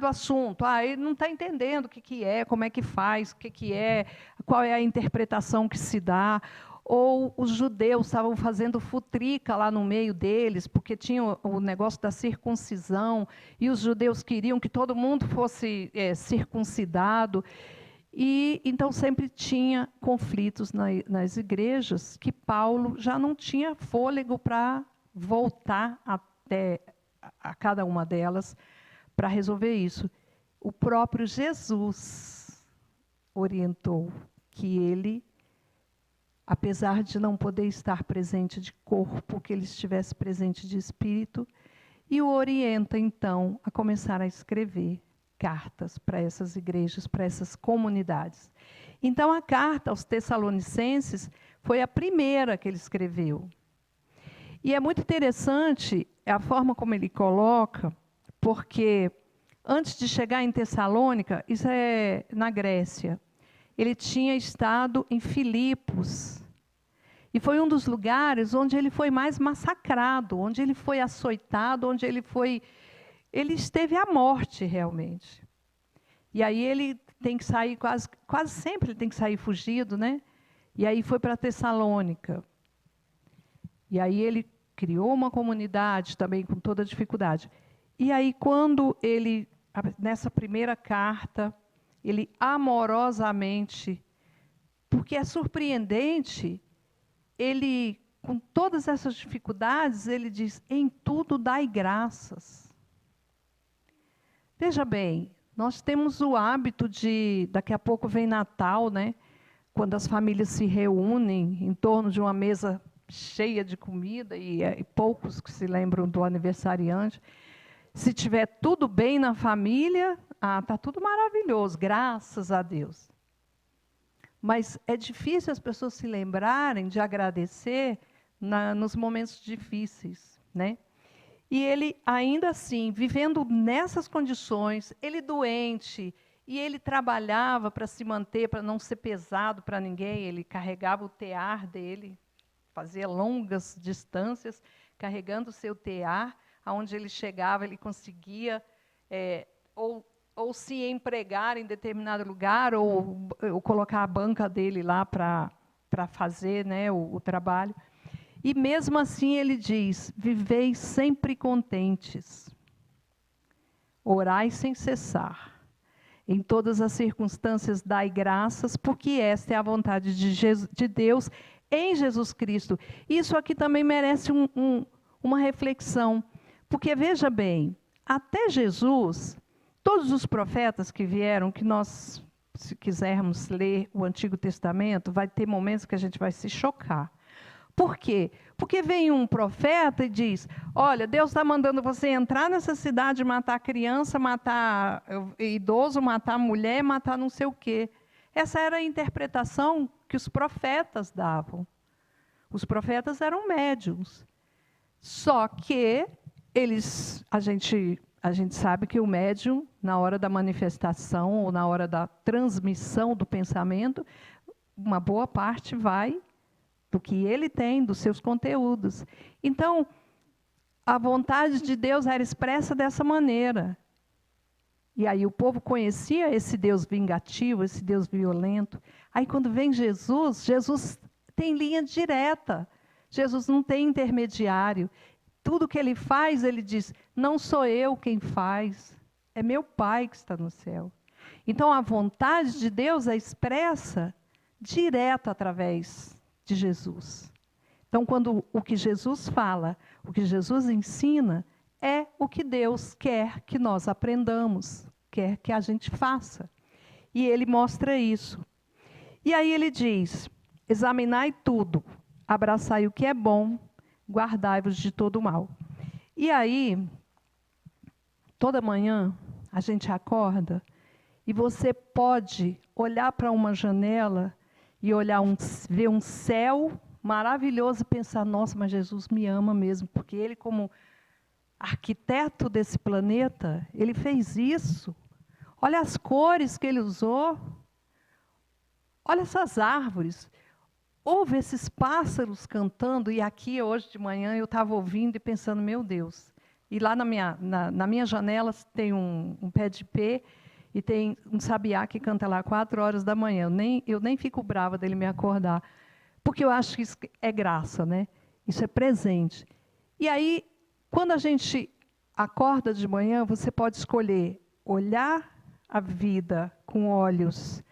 assunto, ele não está entendendo o que é, como é que faz, o que é, qual é a interpretação que se dá, ou os judeus estavam fazendo futrica lá no meio deles, porque tinha o negócio da circuncisão, e os judeus queriam que todo mundo fosse circuncidado. E então sempre tinha conflitos nas igrejas, que Paulo já não tinha fôlego para voltar até a cada uma delas para resolver isso. O próprio Jesus orientou que ele, apesar de não poder estar presente de corpo, que ele estivesse presente de espírito, e o orienta então a começar a escrever cartas para essas igrejas, para essas comunidades. Então, a carta aos Tessalonicenses foi a primeira que ele escreveu. E é muito interessante a forma como ele coloca, porque antes de chegar em Tessalônica, isso é na Grécia, ele tinha estado em Filipos, e foi um dos lugares onde ele foi mais massacrado, onde ele foi açoitado, onde ele esteve à morte, realmente. E aí ele tem que sair, quase sempre ele tem que sair fugido, né? E aí foi para Tessalônica. E aí ele criou uma comunidade também com toda a dificuldade. E aí, quando ele, nessa primeira carta, ele amorosamente, porque é surpreendente, ele, com todas essas dificuldades, ele diz, em tudo dai graças. Veja bem, nós temos o hábito de, daqui a pouco vem Natal, né? Quando as famílias se reúnem em torno de uma mesa cheia de comida, e poucos que se lembram do aniversariante. Se tiver tudo bem na família, está tudo maravilhoso, graças a Deus. Mas é difícil as pessoas se lembrarem de agradecer nos momentos difíceis, né? E ele, ainda assim, vivendo nessas condições, ele doente, e ele trabalhava para se manter, para não ser pesado para ninguém, ele carregava o tear dele, fazia longas distâncias, carregando o seu tear, aonde ele chegava, ele conseguia ou se empregar em determinado lugar, ou colocar a banca dele lá para fazer, né, o trabalho. E mesmo assim ele diz, vivei sempre contentes, orai sem cessar, em todas as circunstâncias dai graças, porque esta é a vontade de Deus em Jesus Cristo. Isso aqui também merece uma reflexão, porque veja bem, até Jesus, todos os profetas que vieram, que nós, se quisermos ler o Antigo Testamento, vai ter momentos que a gente vai se chocar. Por quê? Porque vem um profeta e diz, olha, Deus está mandando você entrar nessa cidade, matar criança, matar idoso, matar mulher, matar não sei o quê. Essa era a interpretação que os profetas davam. Os profetas eram médiuns. Só que a gente sabe que o médium, na hora da manifestação ou na hora da transmissão do pensamento, uma boa parte vai do que ele tem, dos seus conteúdos. Então, a vontade de Deus era expressa dessa maneira. E aí o povo conhecia esse Deus vingativo, esse Deus violento. Aí quando vem Jesus, Jesus tem linha direta. Jesus não tem intermediário. Tudo que ele faz, ele diz, não sou eu quem faz, é meu Pai que está no céu. Então a vontade de Deus é expressa direto através de Jesus. Então, quando o que Jesus fala, o que Jesus ensina, é o que Deus quer que nós aprendamos, quer que a gente faça. E ele mostra isso. E aí ele diz, examinai tudo, abraçai o que é bom, guardai-vos de todo o mal. E aí, toda manhã, a gente acorda e você pode olhar para uma janela e ver um céu maravilhoso e pensar, nossa, mas Jesus me ama mesmo, porque ele, como arquiteto desse planeta, ele fez isso. Olha as cores que ele usou. Olha essas árvores. Ouve esses pássaros cantando, e aqui hoje de manhã eu estava ouvindo e pensando, meu Deus. E lá na minha janela tem um pé de ipê, e tem um sabiá que canta lá 4 horas da manhã. Eu nem fico brava dele me acordar, porque eu acho que isso é graça, né? Isso é presente. E aí, quando a gente acorda de manhã, você pode escolher olhar a vida com olhos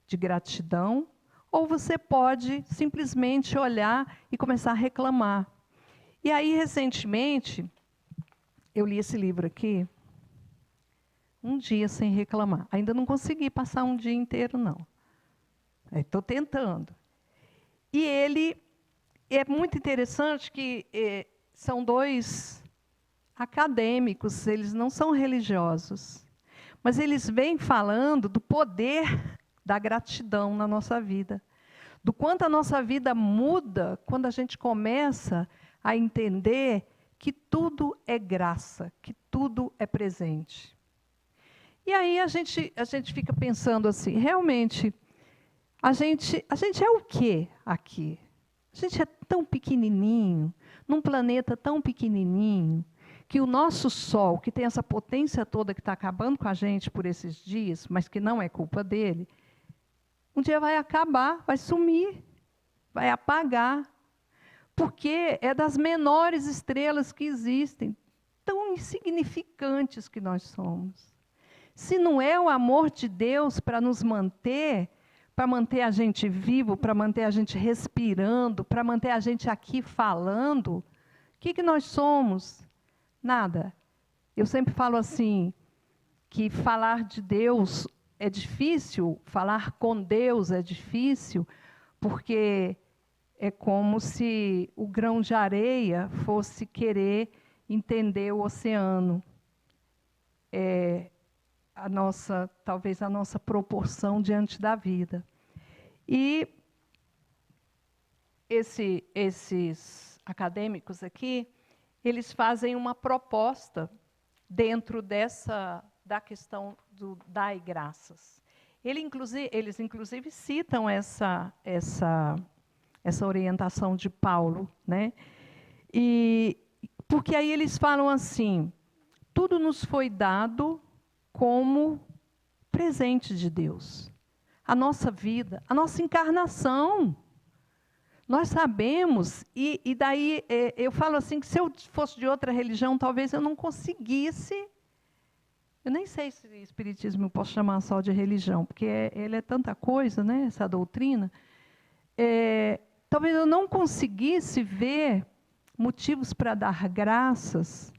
de gratidão, ou você pode simplesmente olhar e começar a reclamar. E aí, recentemente, eu li esse livro aqui, Um Dia Sem Reclamar. Ainda não consegui passar um dia inteiro, não. Estou tentando. E ele é muito interessante que são dois acadêmicos, eles não são religiosos, mas eles vêm falando do poder da gratidão na nossa vida, do quanto a nossa vida muda quando a gente começa a entender que tudo é graça, que tudo é presente. E aí a gente fica pensando assim, realmente, a gente é o quê aqui? A gente é tão pequenininho, num planeta tão pequenininho, que o nosso Sol, que tem essa potência toda que está acabando com a gente por esses dias, mas que não é culpa dele, um dia vai acabar, vai sumir, vai apagar, porque é das menores estrelas que existem, tão insignificantes que nós somos. Se não é o amor de Deus para nos manter, para manter a gente vivo, para manter a gente respirando, para manter a gente aqui falando, o que nós somos? Nada. Eu sempre falo assim, que falar de Deus é difícil, falar com Deus é difícil, porque é como se o grão de areia fosse querer entender o oceano. Talvez a nossa proporção diante da vida. E esses acadêmicos aqui, eles fazem uma proposta dentro da questão do dai graças. Eles, inclusive, citam essa orientação de Paulo, né? E porque aí eles falam assim, tudo nos foi dado como presente de Deus. A nossa vida, a nossa encarnação. Nós sabemos, e daí eu falo assim, que se eu fosse de outra religião, talvez eu não conseguisse. Eu nem sei se espiritismo eu posso chamar só de religião, porque ele é tanta coisa, né, essa doutrina. Talvez eu não conseguisse ver motivos para dar graças,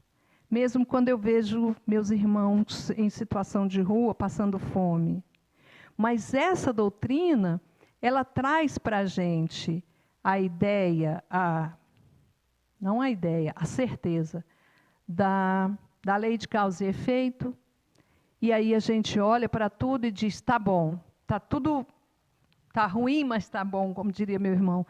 mesmo quando eu vejo meus irmãos em situação de rua, passando fome. Mas essa doutrina, ela traz para a gente a ideia, não a ideia, a certeza da lei de causa e efeito, e aí a gente olha para tudo e diz, tá bom, tá tudo, tá ruim, mas tá bom, como diria meu irmão.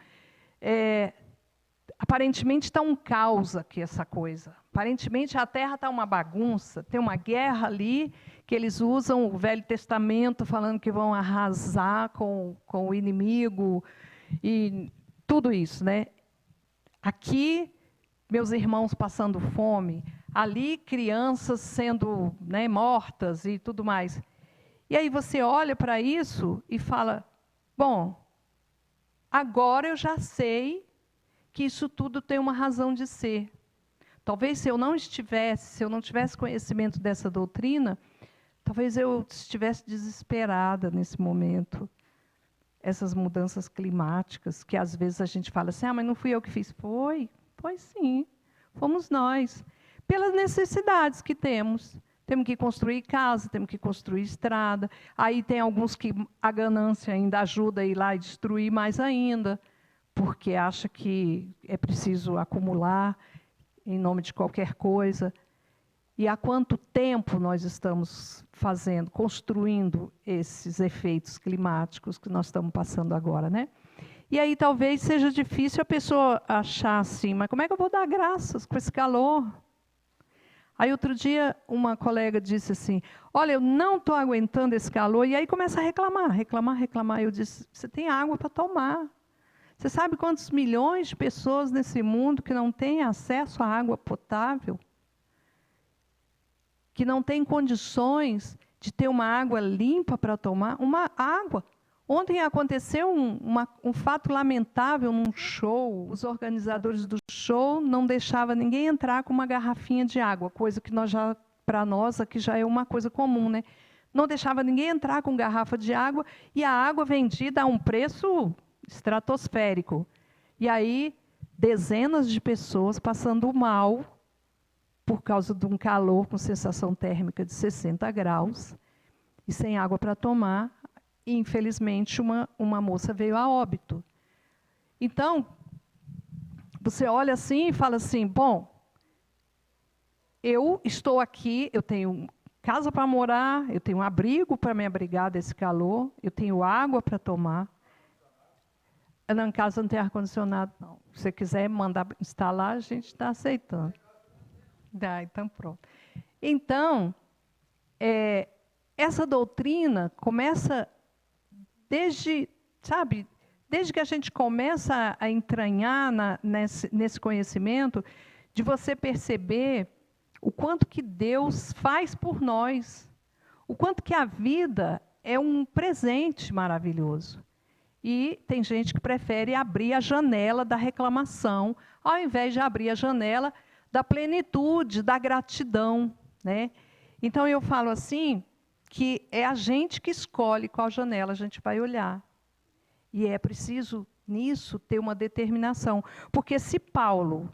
Aparentemente está um caos aqui essa coisa. Aparentemente a Terra está uma bagunça, tem uma guerra ali, que eles usam o Velho Testamento falando que vão arrasar com o inimigo, e tudo isso, né? Aqui, meus irmãos passando fome, ali crianças sendo, né, mortas e tudo mais. E aí você olha para isso e fala, bom, agora eu já sei que isso tudo tem uma razão de ser. Talvez se eu não tivesse conhecimento dessa doutrina, talvez eu estivesse desesperada nesse momento. Essas mudanças climáticas, que às vezes a gente fala assim, mas não fui eu que fiz. Foi sim, fomos nós. Pelas necessidades que temos. Temos que construir casa, temos que construir estrada. Aí tem alguns que a ganância ainda ajuda a ir lá e destruir mais ainda, porque acha que é preciso acumular em nome de qualquer coisa. E há quanto tempo nós estamos construindo esses efeitos climáticos que nós estamos passando agora, né? E aí talvez seja difícil a pessoa achar assim, mas como é que eu vou dar graças com esse calor? Aí outro dia uma colega disse assim, olha, eu não estou aguentando esse calor, e aí começa a reclamar. Eu disse, você tem água para tomar. Você sabe quantos milhões de pessoas nesse mundo que não têm acesso à água potável? Que não têm condições de ter uma água limpa para tomar? Uma água. Ontem aconteceu um fato lamentável num show. Os organizadores do show não deixavam ninguém entrar com uma garrafinha de água, coisa que para nós aqui já é uma coisa comum, né? Não deixava ninguém entrar com garrafa de água, e a água vendida a um preço estratosférico. E aí, dezenas de pessoas passando mal por causa de um calor com sensação térmica de 60 graus e sem água para tomar. E, infelizmente, uma moça veio a óbito. Então, você olha assim e fala assim, bom, eu estou aqui, eu tenho casa para morar, eu tenho um abrigo para me abrigar desse calor, eu tenho água para tomar. Não, em casa não tem ar-condicionado, não. Se você quiser mandar instalar, a gente está aceitando. Então, pronto. Então, essa doutrina começa desde que a gente começa a entranhar nesse conhecimento, de você perceber o quanto que Deus faz por nós, o quanto que a vida é um presente maravilhoso. E tem gente que prefere abrir a janela da reclamação, ao invés de abrir a janela da plenitude, da gratidão, né? Então, eu falo assim, que é a gente que escolhe qual janela a gente vai olhar. E é preciso, nisso, ter uma determinação. Porque se Paulo,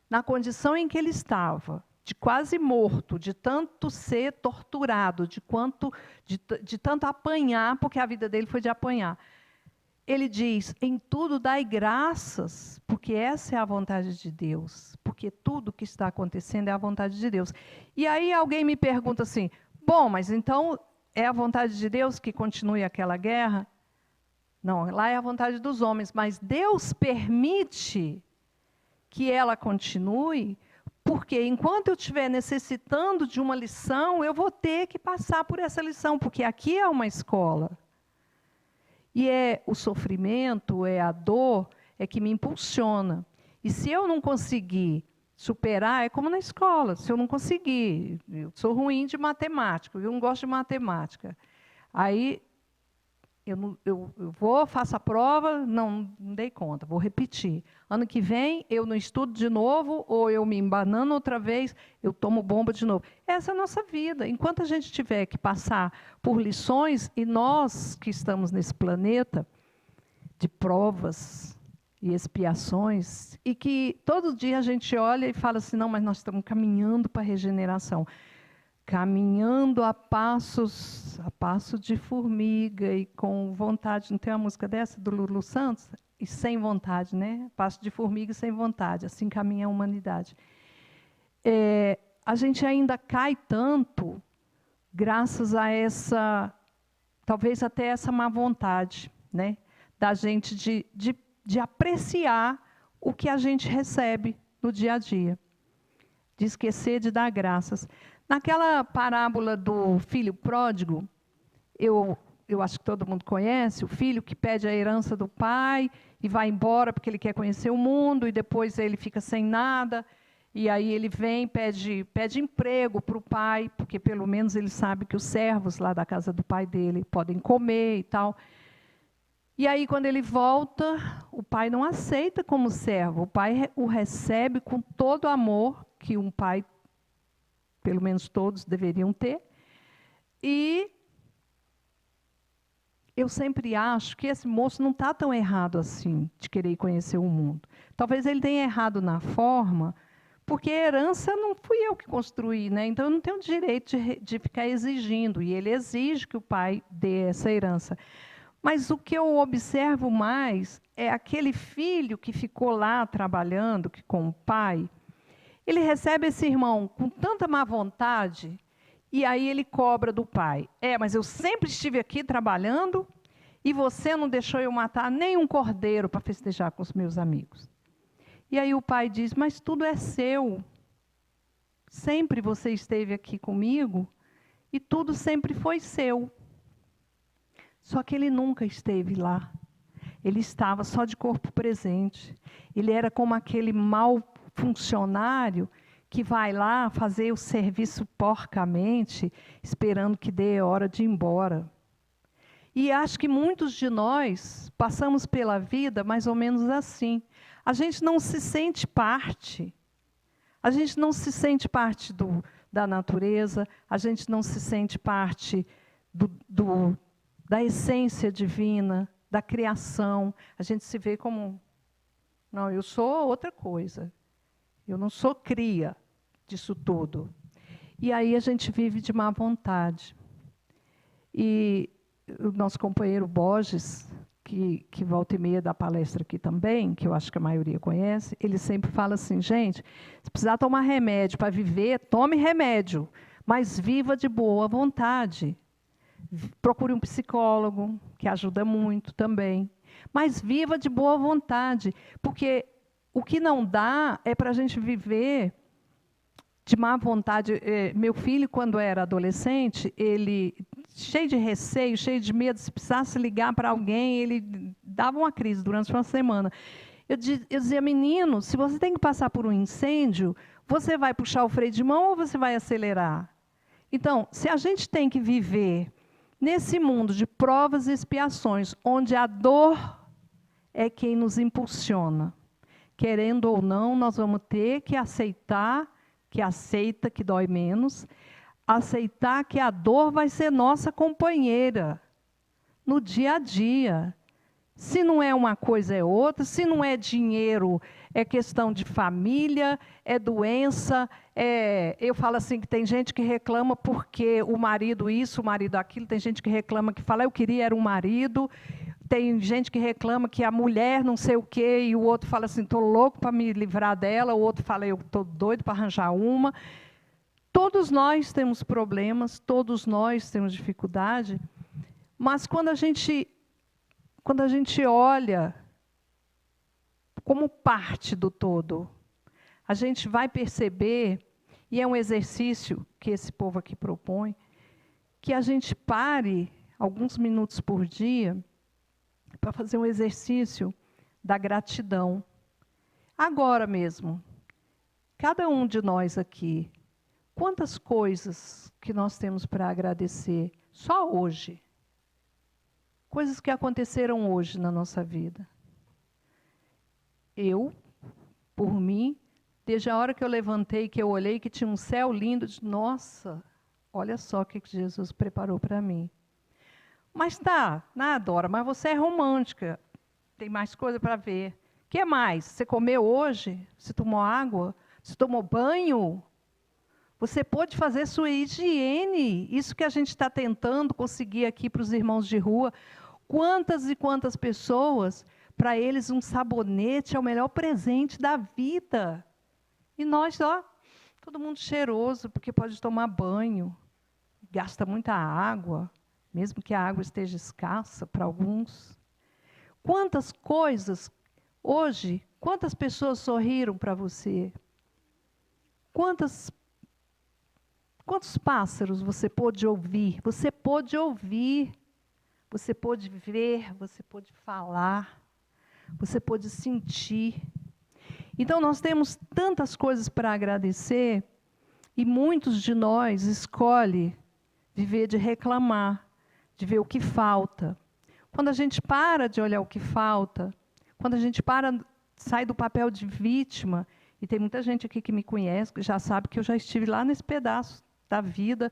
na condição em que ele estava, de quase morto, de tanto ser torturado, de tanto apanhar, porque a vida dele foi de apanhar, ele diz, em tudo dai graças, porque essa é a vontade de Deus, porque tudo que está acontecendo é a vontade de Deus. E aí alguém me pergunta assim, bom, mas então é a vontade de Deus que continue aquela guerra? Não, lá é a vontade dos homens, mas Deus permite que ela continue, porque enquanto eu estiver necessitando de uma lição, eu vou ter que passar por essa lição, porque aqui é uma escola. E é o sofrimento, é a dor, é que me impulsiona. E se eu não conseguir superar, é como na escola, se eu não conseguir, eu sou ruim de matemática, eu não gosto de matemática. Aí eu vou, faço a prova, não dei conta, vou repetir. Ano que vem, eu não estudo de novo, ou eu me embanano outra vez, eu tomo bomba de novo. Essa é a nossa vida. Enquanto a gente tiver que passar por lições, e nós que estamos nesse planeta de provas e expiações, e que todo dia a gente olha e fala assim, não, mas nós estamos caminhando para a regeneração. Caminhando a passo de formiga e com vontade. Não tem uma música dessa, do Lulu Santos? e sem vontade, né? Passo de formiga e sem vontade, assim caminha a humanidade. A gente ainda cai tanto graças a essa, talvez até essa má vontade, né? Da gente de apreciar o que a gente recebe no dia a dia, de esquecer de dar graças. Naquela parábola do filho pródigo, eu acho que todo mundo conhece, o filho que pede a herança do pai e vai embora porque ele quer conhecer o mundo, e depois ele fica sem nada, e aí ele vem, pede emprego para o pai, porque pelo menos ele sabe que os servos lá da casa do pai dele podem comer e tal. E aí, quando ele volta, o pai não aceita como servo, o pai o recebe com todo o amor que um pai, pelo menos todos, deveriam ter. E eu sempre acho que esse moço não está tão errado assim, de querer conhecer o mundo. Talvez ele tenha errado na forma, porque a herança não fui eu que construí, né? Então eu não tenho direito de ficar exigindo, e ele exige que o pai dê essa herança. Mas o que eu observo mais é aquele filho que ficou lá trabalhando com o pai. Ele recebe esse irmão com tanta má vontade, e aí ele cobra do pai. Mas eu sempre estive aqui trabalhando e você não deixou eu matar nem um cordeiro para festejar com os meus amigos. E aí o pai diz, mas tudo é seu. Sempre você esteve aqui comigo e tudo sempre foi seu. Só que ele nunca esteve lá. Ele estava só de corpo presente. Ele era como aquele mau funcionário que vai lá fazer o serviço porcamente, esperando que dê hora de ir embora. E acho que muitos de nós passamos pela vida mais ou menos assim. A gente não se sente parte. A gente não se sente parte da natureza, a gente não se sente parte da essência divina, da criação. A gente se vê como, não, eu sou outra coisa. Eu não sou cria disso tudo. E aí a gente vive de má vontade. E o nosso companheiro Borges, que volta e meia dá palestra aqui também, que eu acho que a maioria conhece, ele sempre fala assim, gente, se precisar tomar remédio para viver, tome remédio, mas viva de boa vontade. Procure um psicólogo, que ajuda muito também. Mas viva de boa vontade, porque o que não dá é para a gente viver de má vontade. Meu filho, quando era adolescente, ele, cheio de receio, cheio de medo, se precisasse ligar para alguém, ele dava uma crise durante uma semana. Eu dizia, menino, se você tem que passar por um incêndio, você vai puxar o freio de mão ou você vai acelerar? Então, se a gente tem que viver nesse mundo de provas e expiações, onde a dor é quem nos impulsiona, querendo ou não, nós vamos ter que aceitar, que aceita que dói menos, aceitar que a dor vai ser nossa companheira no dia a dia. Se não é uma coisa, é outra. Se não é dinheiro, é questão de família, é doença. Eu falo assim, que tem gente que reclama porque o marido isso, o marido aquilo. Tem gente que reclama que fala, eu queria era um marido. Tem gente que reclama que a mulher não sei o quê, e o outro fala assim, estou louco para me livrar dela. O outro fala, eu estou doido para arranjar uma. Todos nós temos problemas, todos nós temos dificuldade. Mas quando a gente olha como parte do todo, a gente vai perceber, e é um exercício que esse povo aqui propõe, que a gente pare alguns minutos por dia para fazer um exercício da gratidão. Agora mesmo, cada um de nós aqui, quantas coisas que nós temos para agradecer só hoje? Coisas que aconteceram hoje na nossa vida. Eu, por mim, desde a hora que eu levantei, que eu olhei, que tinha um céu lindo, eu disse, nossa, olha só o que Jesus preparou para mim. Mas tá, Dora, mas você é romântica, tem mais coisa para ver. O que mais? Você comeu hoje? Você tomou água? Você tomou banho? Você pode fazer sua higiene, isso que a gente está tentando conseguir aqui para os irmãos de rua. Quantas e quantas pessoas Para eles, um sabonete é o melhor presente da vida. E nós, ó, todo mundo cheiroso, porque pode tomar banho, gasta muita água, mesmo que a água esteja escassa para alguns. Quantas coisas, hoje, quantas pessoas sorriram para você? Quantos pássaros você pôde ouvir? Você pôde ouvir, você pôde ver, você pôde falar, você pôde sentir. Então, nós temos tantas coisas para agradecer e muitos de nós escolhem viver de reclamar, de ver o que falta. Quando a gente para de olhar o que falta, quando a gente sai do papel de vítima, e tem muita gente aqui que me conhece, que já sabe que eu já estive lá nesse pedaço da vida,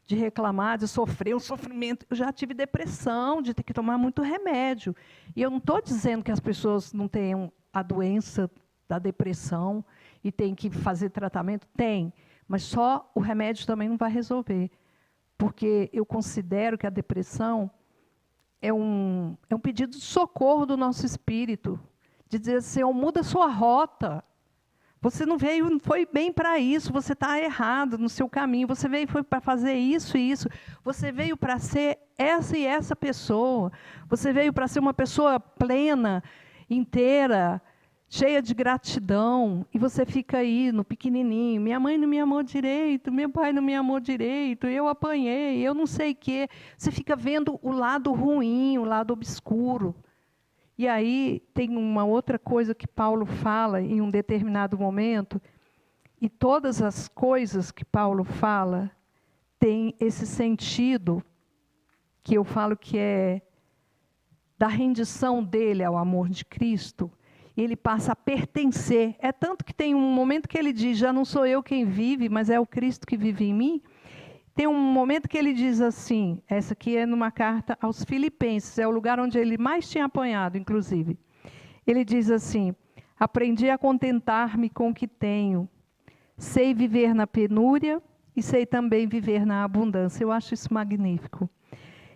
de reclamar, de sofrer um sofrimento. Eu já tive depressão, de ter que tomar muito remédio. E eu não estou dizendo que as pessoas não tenham a doença da depressão e têm que fazer tratamento. Tem, mas só o remédio também não vai resolver. Porque eu considero que a depressão é um pedido de socorro do nosso espírito, de dizer assim, muda a sua rota. Você não foi bem para isso, você está errado no seu caminho, você foi para fazer isso e isso, você veio para ser essa e essa pessoa, você veio para ser uma pessoa plena, inteira, cheia de gratidão, e você fica aí no pequenininho, minha mãe não me amou direito, meu pai não me amou direito, eu apanhei, eu não sei o quê. Você fica vendo o lado ruim, o lado obscuro. E aí tem uma outra coisa que Paulo fala em um determinado momento, e todas as coisas que Paulo fala têm esse sentido, que eu falo que é da rendição dele ao amor de Cristo, e ele passa a pertencer. É tanto que tem um momento que ele diz, já não sou eu quem vive, mas é o Cristo que vive em mim. Tem um momento que ele diz assim, essa aqui é numa carta aos Filipenses, é o lugar onde ele mais tinha apanhado, inclusive. Ele diz assim, aprendi a contentar-me com o que tenho, sei viver na penúria e sei também viver na abundância. Eu acho isso magnífico.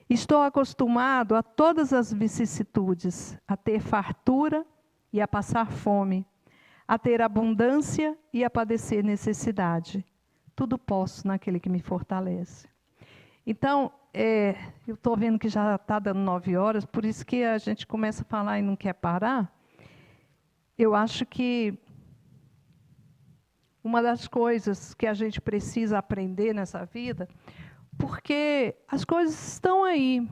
Estou acostumado a todas as vicissitudes, a ter fartura e a passar fome, a ter abundância e a padecer necessidade. Tudo posso naquele que me fortalece. Então, eu estou vendo que já está dando 9 horas, por isso que a gente começa a falar e não quer parar. Eu acho que uma das coisas que a gente precisa aprender nessa vida, porque as coisas estão aí.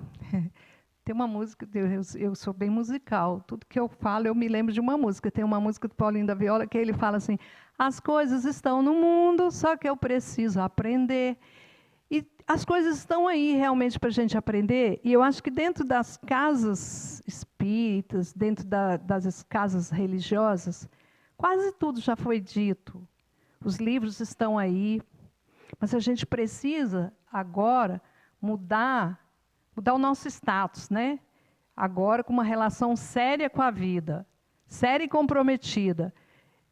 Tem uma música, eu sou bem musical, tudo que eu falo eu me lembro de uma música. Tem uma música do Paulinho da Viola que ele fala assim, as coisas estão no mundo, só que eu preciso aprender. E as coisas estão aí realmente para a gente aprender, e eu acho que dentro das casas espíritas, dentro das casas religiosas, quase tudo já foi dito. Os livros estão aí, mas a gente precisa agora mudar o nosso status, né? Agora com uma relação séria com a vida, séria e comprometida.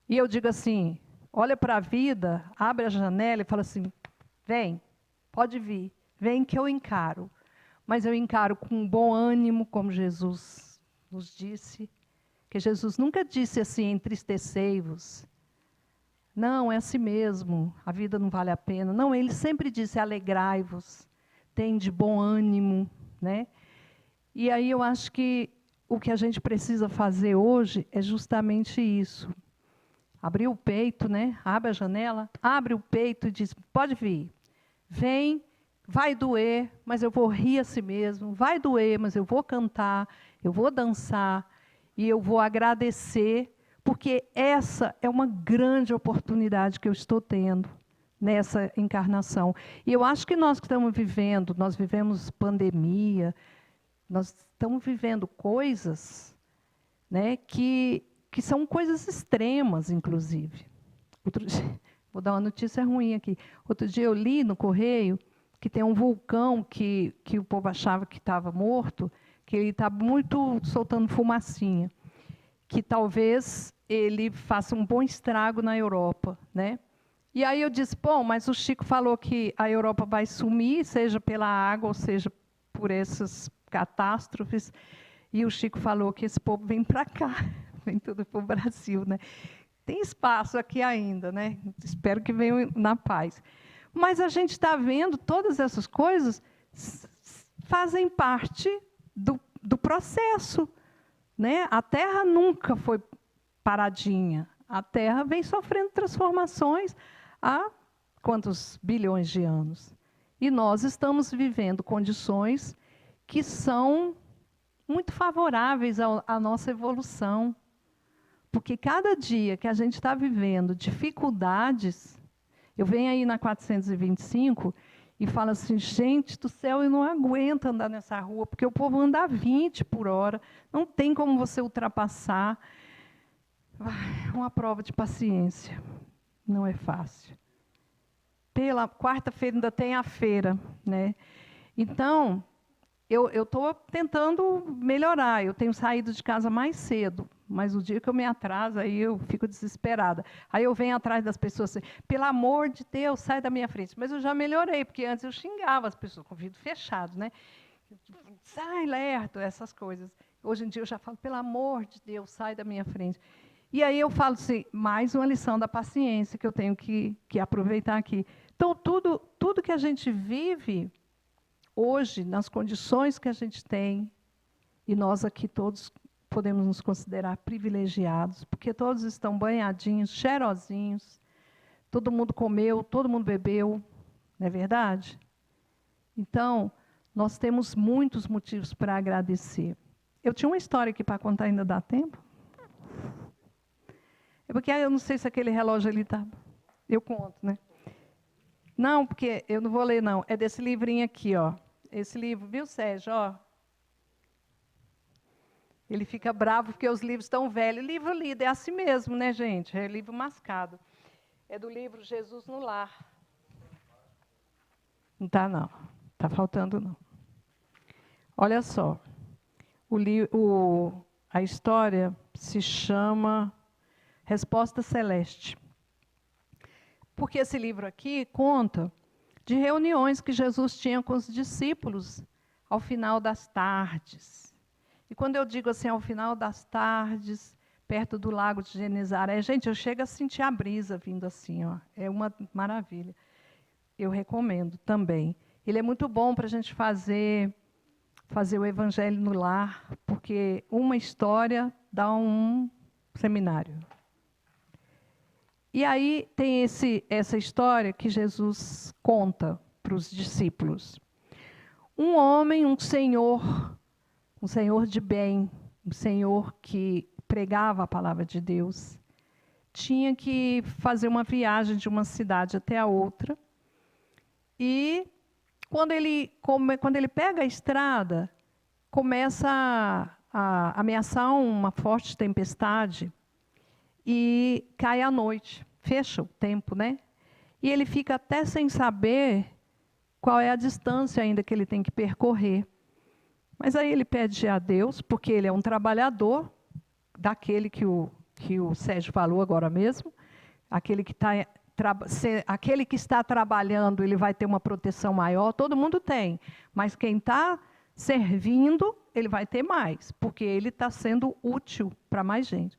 E eu digo assim, olha para a vida, abre a janela e fala assim, vem, pode vir, vem que eu encaro. Mas eu encaro com bom ânimo, como Jesus nos disse, que Jesus nunca disse assim, entristecei-vos. Não, é assim mesmo, a vida não vale a pena. Não, ele sempre disse, alegrai-vos, tem de bom ânimo, né? E aí eu acho que o que a gente precisa fazer hoje é justamente isso. Abrir o peito, né? Abre a janela, abre o peito e diz, pode vir, vem, vai doer, mas eu vou rir a si mesmo, vai doer, mas eu vou cantar, eu vou dançar e eu vou agradecer, porque essa é uma grande oportunidade que eu estou tendo nessa encarnação. E eu acho que nós que estamos vivendo, nós vivemos pandemia, nós estamos vivendo coisas, né, que são coisas extremas, inclusive. Outro dia, vou dar uma notícia ruim aqui. Outro dia eu li no Correio que tem um vulcão que o povo achava que estava morto, que ele está muito soltando fumacinha, que talvez ele faça um bom estrago na Europa, né? E aí eu disse, bom, mas o Chico falou que a Europa vai sumir, seja pela água, ou seja por essas catástrofes. E o Chico falou que esse povo vem para cá, vem tudo para o Brasil, né? Tem espaço aqui ainda, né? Espero que venham na paz. Mas a gente está vendo todas essas coisas fazem parte do processo, né? A Terra nunca foi paradinha. A Terra vem sofrendo transformações há quantos bilhões de anos. E nós estamos vivendo condições que são muito favoráveis à nossa evolução. Porque cada dia que a gente está vivendo dificuldades, eu venho aí na 425 e falo assim, gente do céu, eu não aguento andar nessa rua, porque o povo anda a 20 por hora, não tem como você ultrapassar. Uma prova de paciência, não é fácil. Pela quarta-feira ainda tem a feira, né? Então, eu estou tentando melhorar, eu tenho saído de casa mais cedo, mas o dia que eu me atraso, aí eu fico desesperada. Aí eu venho atrás das pessoas assim, pelo amor de Deus, sai da minha frente. Mas eu já melhorei, porque antes eu xingava as pessoas com o vidro fechado, né? Sai, lerdo, essas coisas. Hoje em dia eu já falo, pelo amor de Deus, sai da minha frente. E aí eu falo assim, mais uma lição da paciência que eu tenho que aproveitar aqui. Então, tudo que a gente vive hoje, nas condições que a gente tem, e nós aqui todos podemos nos considerar privilegiados, porque todos estão banhadinhos, cheirosinhos, todo mundo comeu, todo mundo bebeu, não é verdade? Então, nós temos muitos motivos para agradecer. Eu tinha uma história aqui para contar, ainda dá tempo? É porque eu não sei se aquele relógio ali está... Eu conto, né? Não, porque eu não vou ler, não. É desse livrinho aqui, ó. Esse livro, viu, Sérgio? Ó. Ele fica bravo porque os livros estão velhos. Livro lido é assim mesmo, né, gente? É livro mascado. É do livro Jesus no Lar. Não está, não. Está faltando, não. Olha só. A história se chama Resposta Celeste. Porque esse livro aqui conta de reuniões que Jesus tinha com os discípulos ao final das tardes. E quando eu digo assim, ao final das tardes, perto do lago de Genezaré, gente, eu chego a sentir a brisa vindo assim, ó. É uma maravilha. Eu recomendo também. Ele é muito bom para a gente fazer o evangelho no lar, porque uma história dá um seminário. E aí tem essa história que Jesus conta para os discípulos. Um homem, um senhor de bem, um senhor que pregava a palavra de Deus, tinha que fazer uma viagem de uma cidade até a outra. E quando ele pega a estrada, começa a ameaçar uma forte tempestade. E cai a noite, fecha o tempo, né? E ele fica até sem saber qual é a distância ainda que ele tem que percorrer. Mas aí ele pede a Deus, porque ele é um trabalhador, daquele que o Sérgio falou agora mesmo, aquele que está trabalhando, ele vai ter uma proteção maior, todo mundo tem, mas quem está servindo, ele vai ter mais, porque ele está sendo útil para mais gente.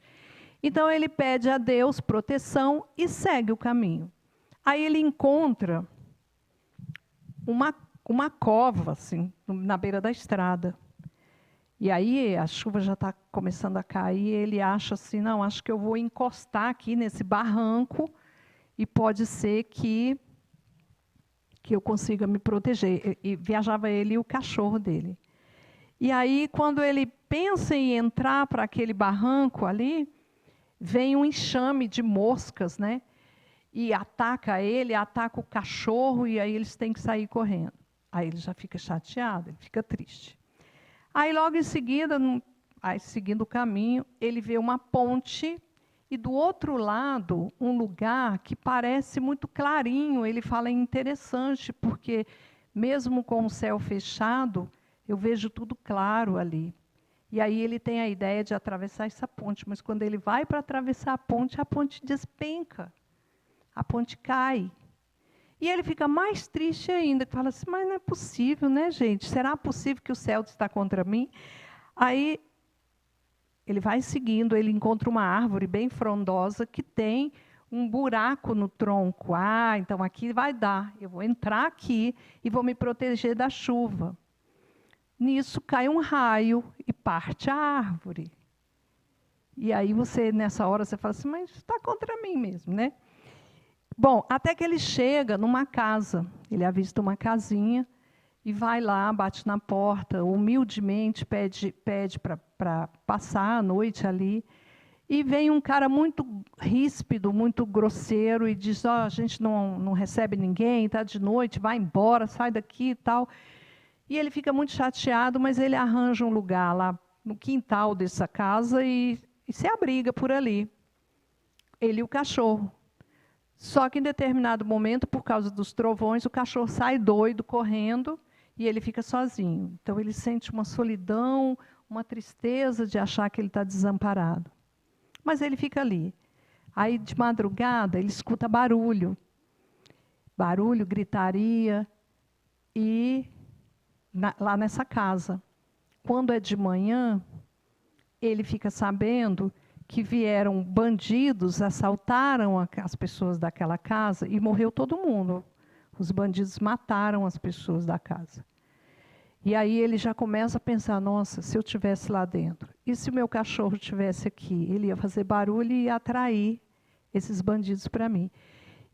Então, ele pede a Deus proteção e segue o caminho. Aí ele encontra uma cova, assim, na beira da estrada. E aí a chuva já está começando a cair, ele acha assim, não, acho que eu vou encostar aqui nesse barranco e pode ser que eu consiga me proteger. E viajava ele e o cachorro dele. E aí, quando ele pensa em entrar para aquele barranco ali, vem um enxame de moscas, né? E ataca ele, ataca o cachorro, e aí eles têm que sair correndo. Aí ele já fica chateado, ele fica triste. Aí logo em seguida, seguindo o caminho, ele vê uma ponte, e do outro lado, um lugar que parece muito clarinho. Ele fala, é interessante, porque mesmo com o céu fechado, eu vejo tudo claro ali. E aí ele tem a ideia de atravessar essa ponte, mas quando ele vai para atravessar a ponte despenca, a ponte cai. E ele fica mais triste ainda, fala assim, mas não é possível, né, gente? Será possível que o céu está contra mim? Aí ele vai seguindo, ele encontra uma árvore bem frondosa que tem um buraco no tronco. Ah, então aqui vai dar. Eu vou entrar aqui e vou me proteger da chuva. Nisso cai um raio e parte a árvore. E aí você, nessa hora, você fala assim, mas está contra mim mesmo, né? Bom, até que ele chega numa casa. Ele avista uma casinha e vai lá, bate na porta, humildemente pede para passar a noite ali. E vem um cara muito ríspido, muito grosseiro, e diz, a gente não recebe ninguém, está de noite, vai embora, sai daqui e tal. E ele fica muito chateado, mas ele arranja um lugar lá no quintal dessa casa e se abriga por ali. Ele e o cachorro. Só que em determinado momento, por causa dos trovões, o cachorro sai doido, correndo, e ele fica sozinho. Então ele sente uma solidão, uma tristeza de achar que ele está desamparado. Mas ele fica ali. Aí, de madrugada, ele escuta barulho. Barulho, gritaria, e lá nessa casa. Quando é de manhã, ele fica sabendo que vieram bandidos, assaltaram as pessoas daquela casa e morreu todo mundo. Os bandidos mataram as pessoas da casa. E aí ele já começa a pensar, nossa, se eu estivesse lá dentro, e se o meu cachorro estivesse aqui? Ele ia fazer barulho e ia atrair esses bandidos para mim.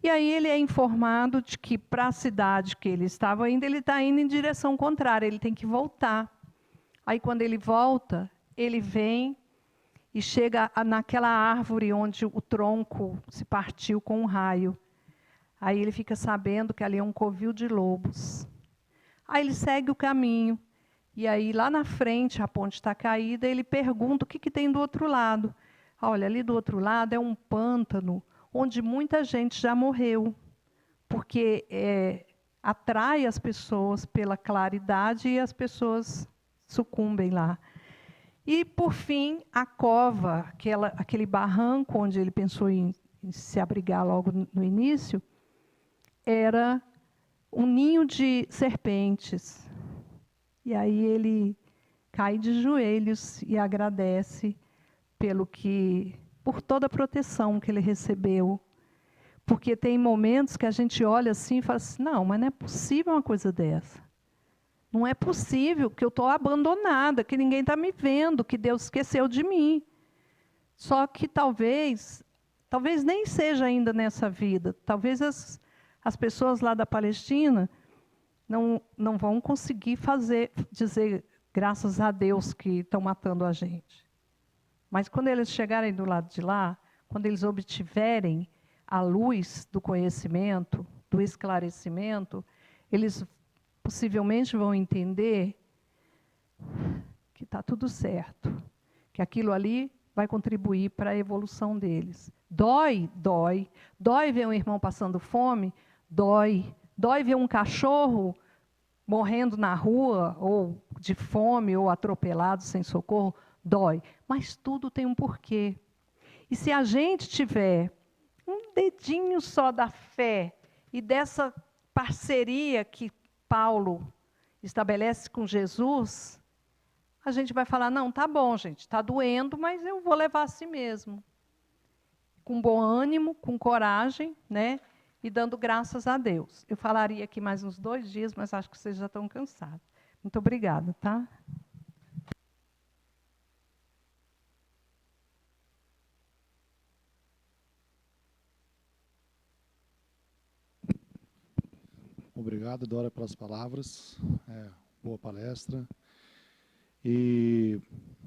E aí ele é informado de que para a cidade que ele estava indo, ele está indo em direção contrária, ele tem que voltar. Aí quando ele volta, ele vem e chega naquela árvore onde o tronco se partiu com um raio. Aí ele fica sabendo que ali é um covil de lobos. Aí ele segue o caminho. E aí, lá na frente, a ponte está caída, ele pergunta o que tem do outro lado. Olha, ali do outro lado é um pântano, onde muita gente já morreu. Porque atrai as pessoas pela claridade e as pessoas sucumbem lá. E, por fim, a cova, aquele barranco onde ele pensou em se abrigar logo no início, era um ninho de serpentes. E aí ele cai de joelhos e agradece por toda a proteção que ele recebeu. Porque tem momentos que a gente olha assim e fala assim, não, mas não é possível uma coisa dessa. Não é possível que eu estou abandonada, que ninguém está me vendo, que Deus esqueceu de mim. Só que talvez nem seja ainda nessa vida. Talvez as pessoas lá da Palestina não vão conseguir dizer graças a Deus que estão matando a gente. Mas quando eles chegarem do lado de lá, quando eles obtiverem a luz do conhecimento, do esclarecimento, eles possivelmente vão entender que está tudo certo, que aquilo ali vai contribuir para a evolução deles. Dói ver um irmão passando fome, dói ver um cachorro morrendo na rua, ou de fome, ou atropelado, sem socorro, dói. Mas tudo tem um porquê. E se a gente tiver um dedinho só da fé e dessa parceria que Paulo estabelece com Jesus, a gente vai falar, não, tá bom, gente, está doendo, mas eu vou levar a si mesmo. Com bom ânimo, com coragem, né? E dando graças a Deus. Eu falaria aqui mais uns 2 dias, mas acho que vocês já estão cansados. Muito obrigada, tá? Obrigado, Dora, pelas palavras. Boa palestra. E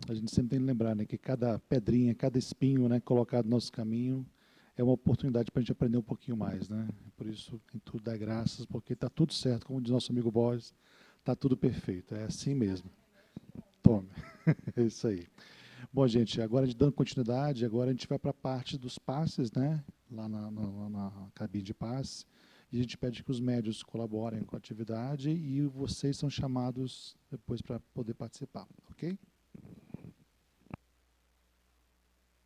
a gente sempre tem que lembrar, né, que cada pedrinha, cada espinho, né, colocado no nosso caminho é uma oportunidade para a gente aprender um pouquinho mais, né? Por isso, em tudo dá graças, porque está tudo certo, como diz nosso amigo Borges, está tudo perfeito, é assim mesmo. Tome, é isso aí. Bom, gente, agora dando continuidade, agora a gente vai para a parte dos passes, né? Lá na cabine de passe, e a gente pede que os médios colaborem com a atividade e vocês são chamados depois para poder participar, ok?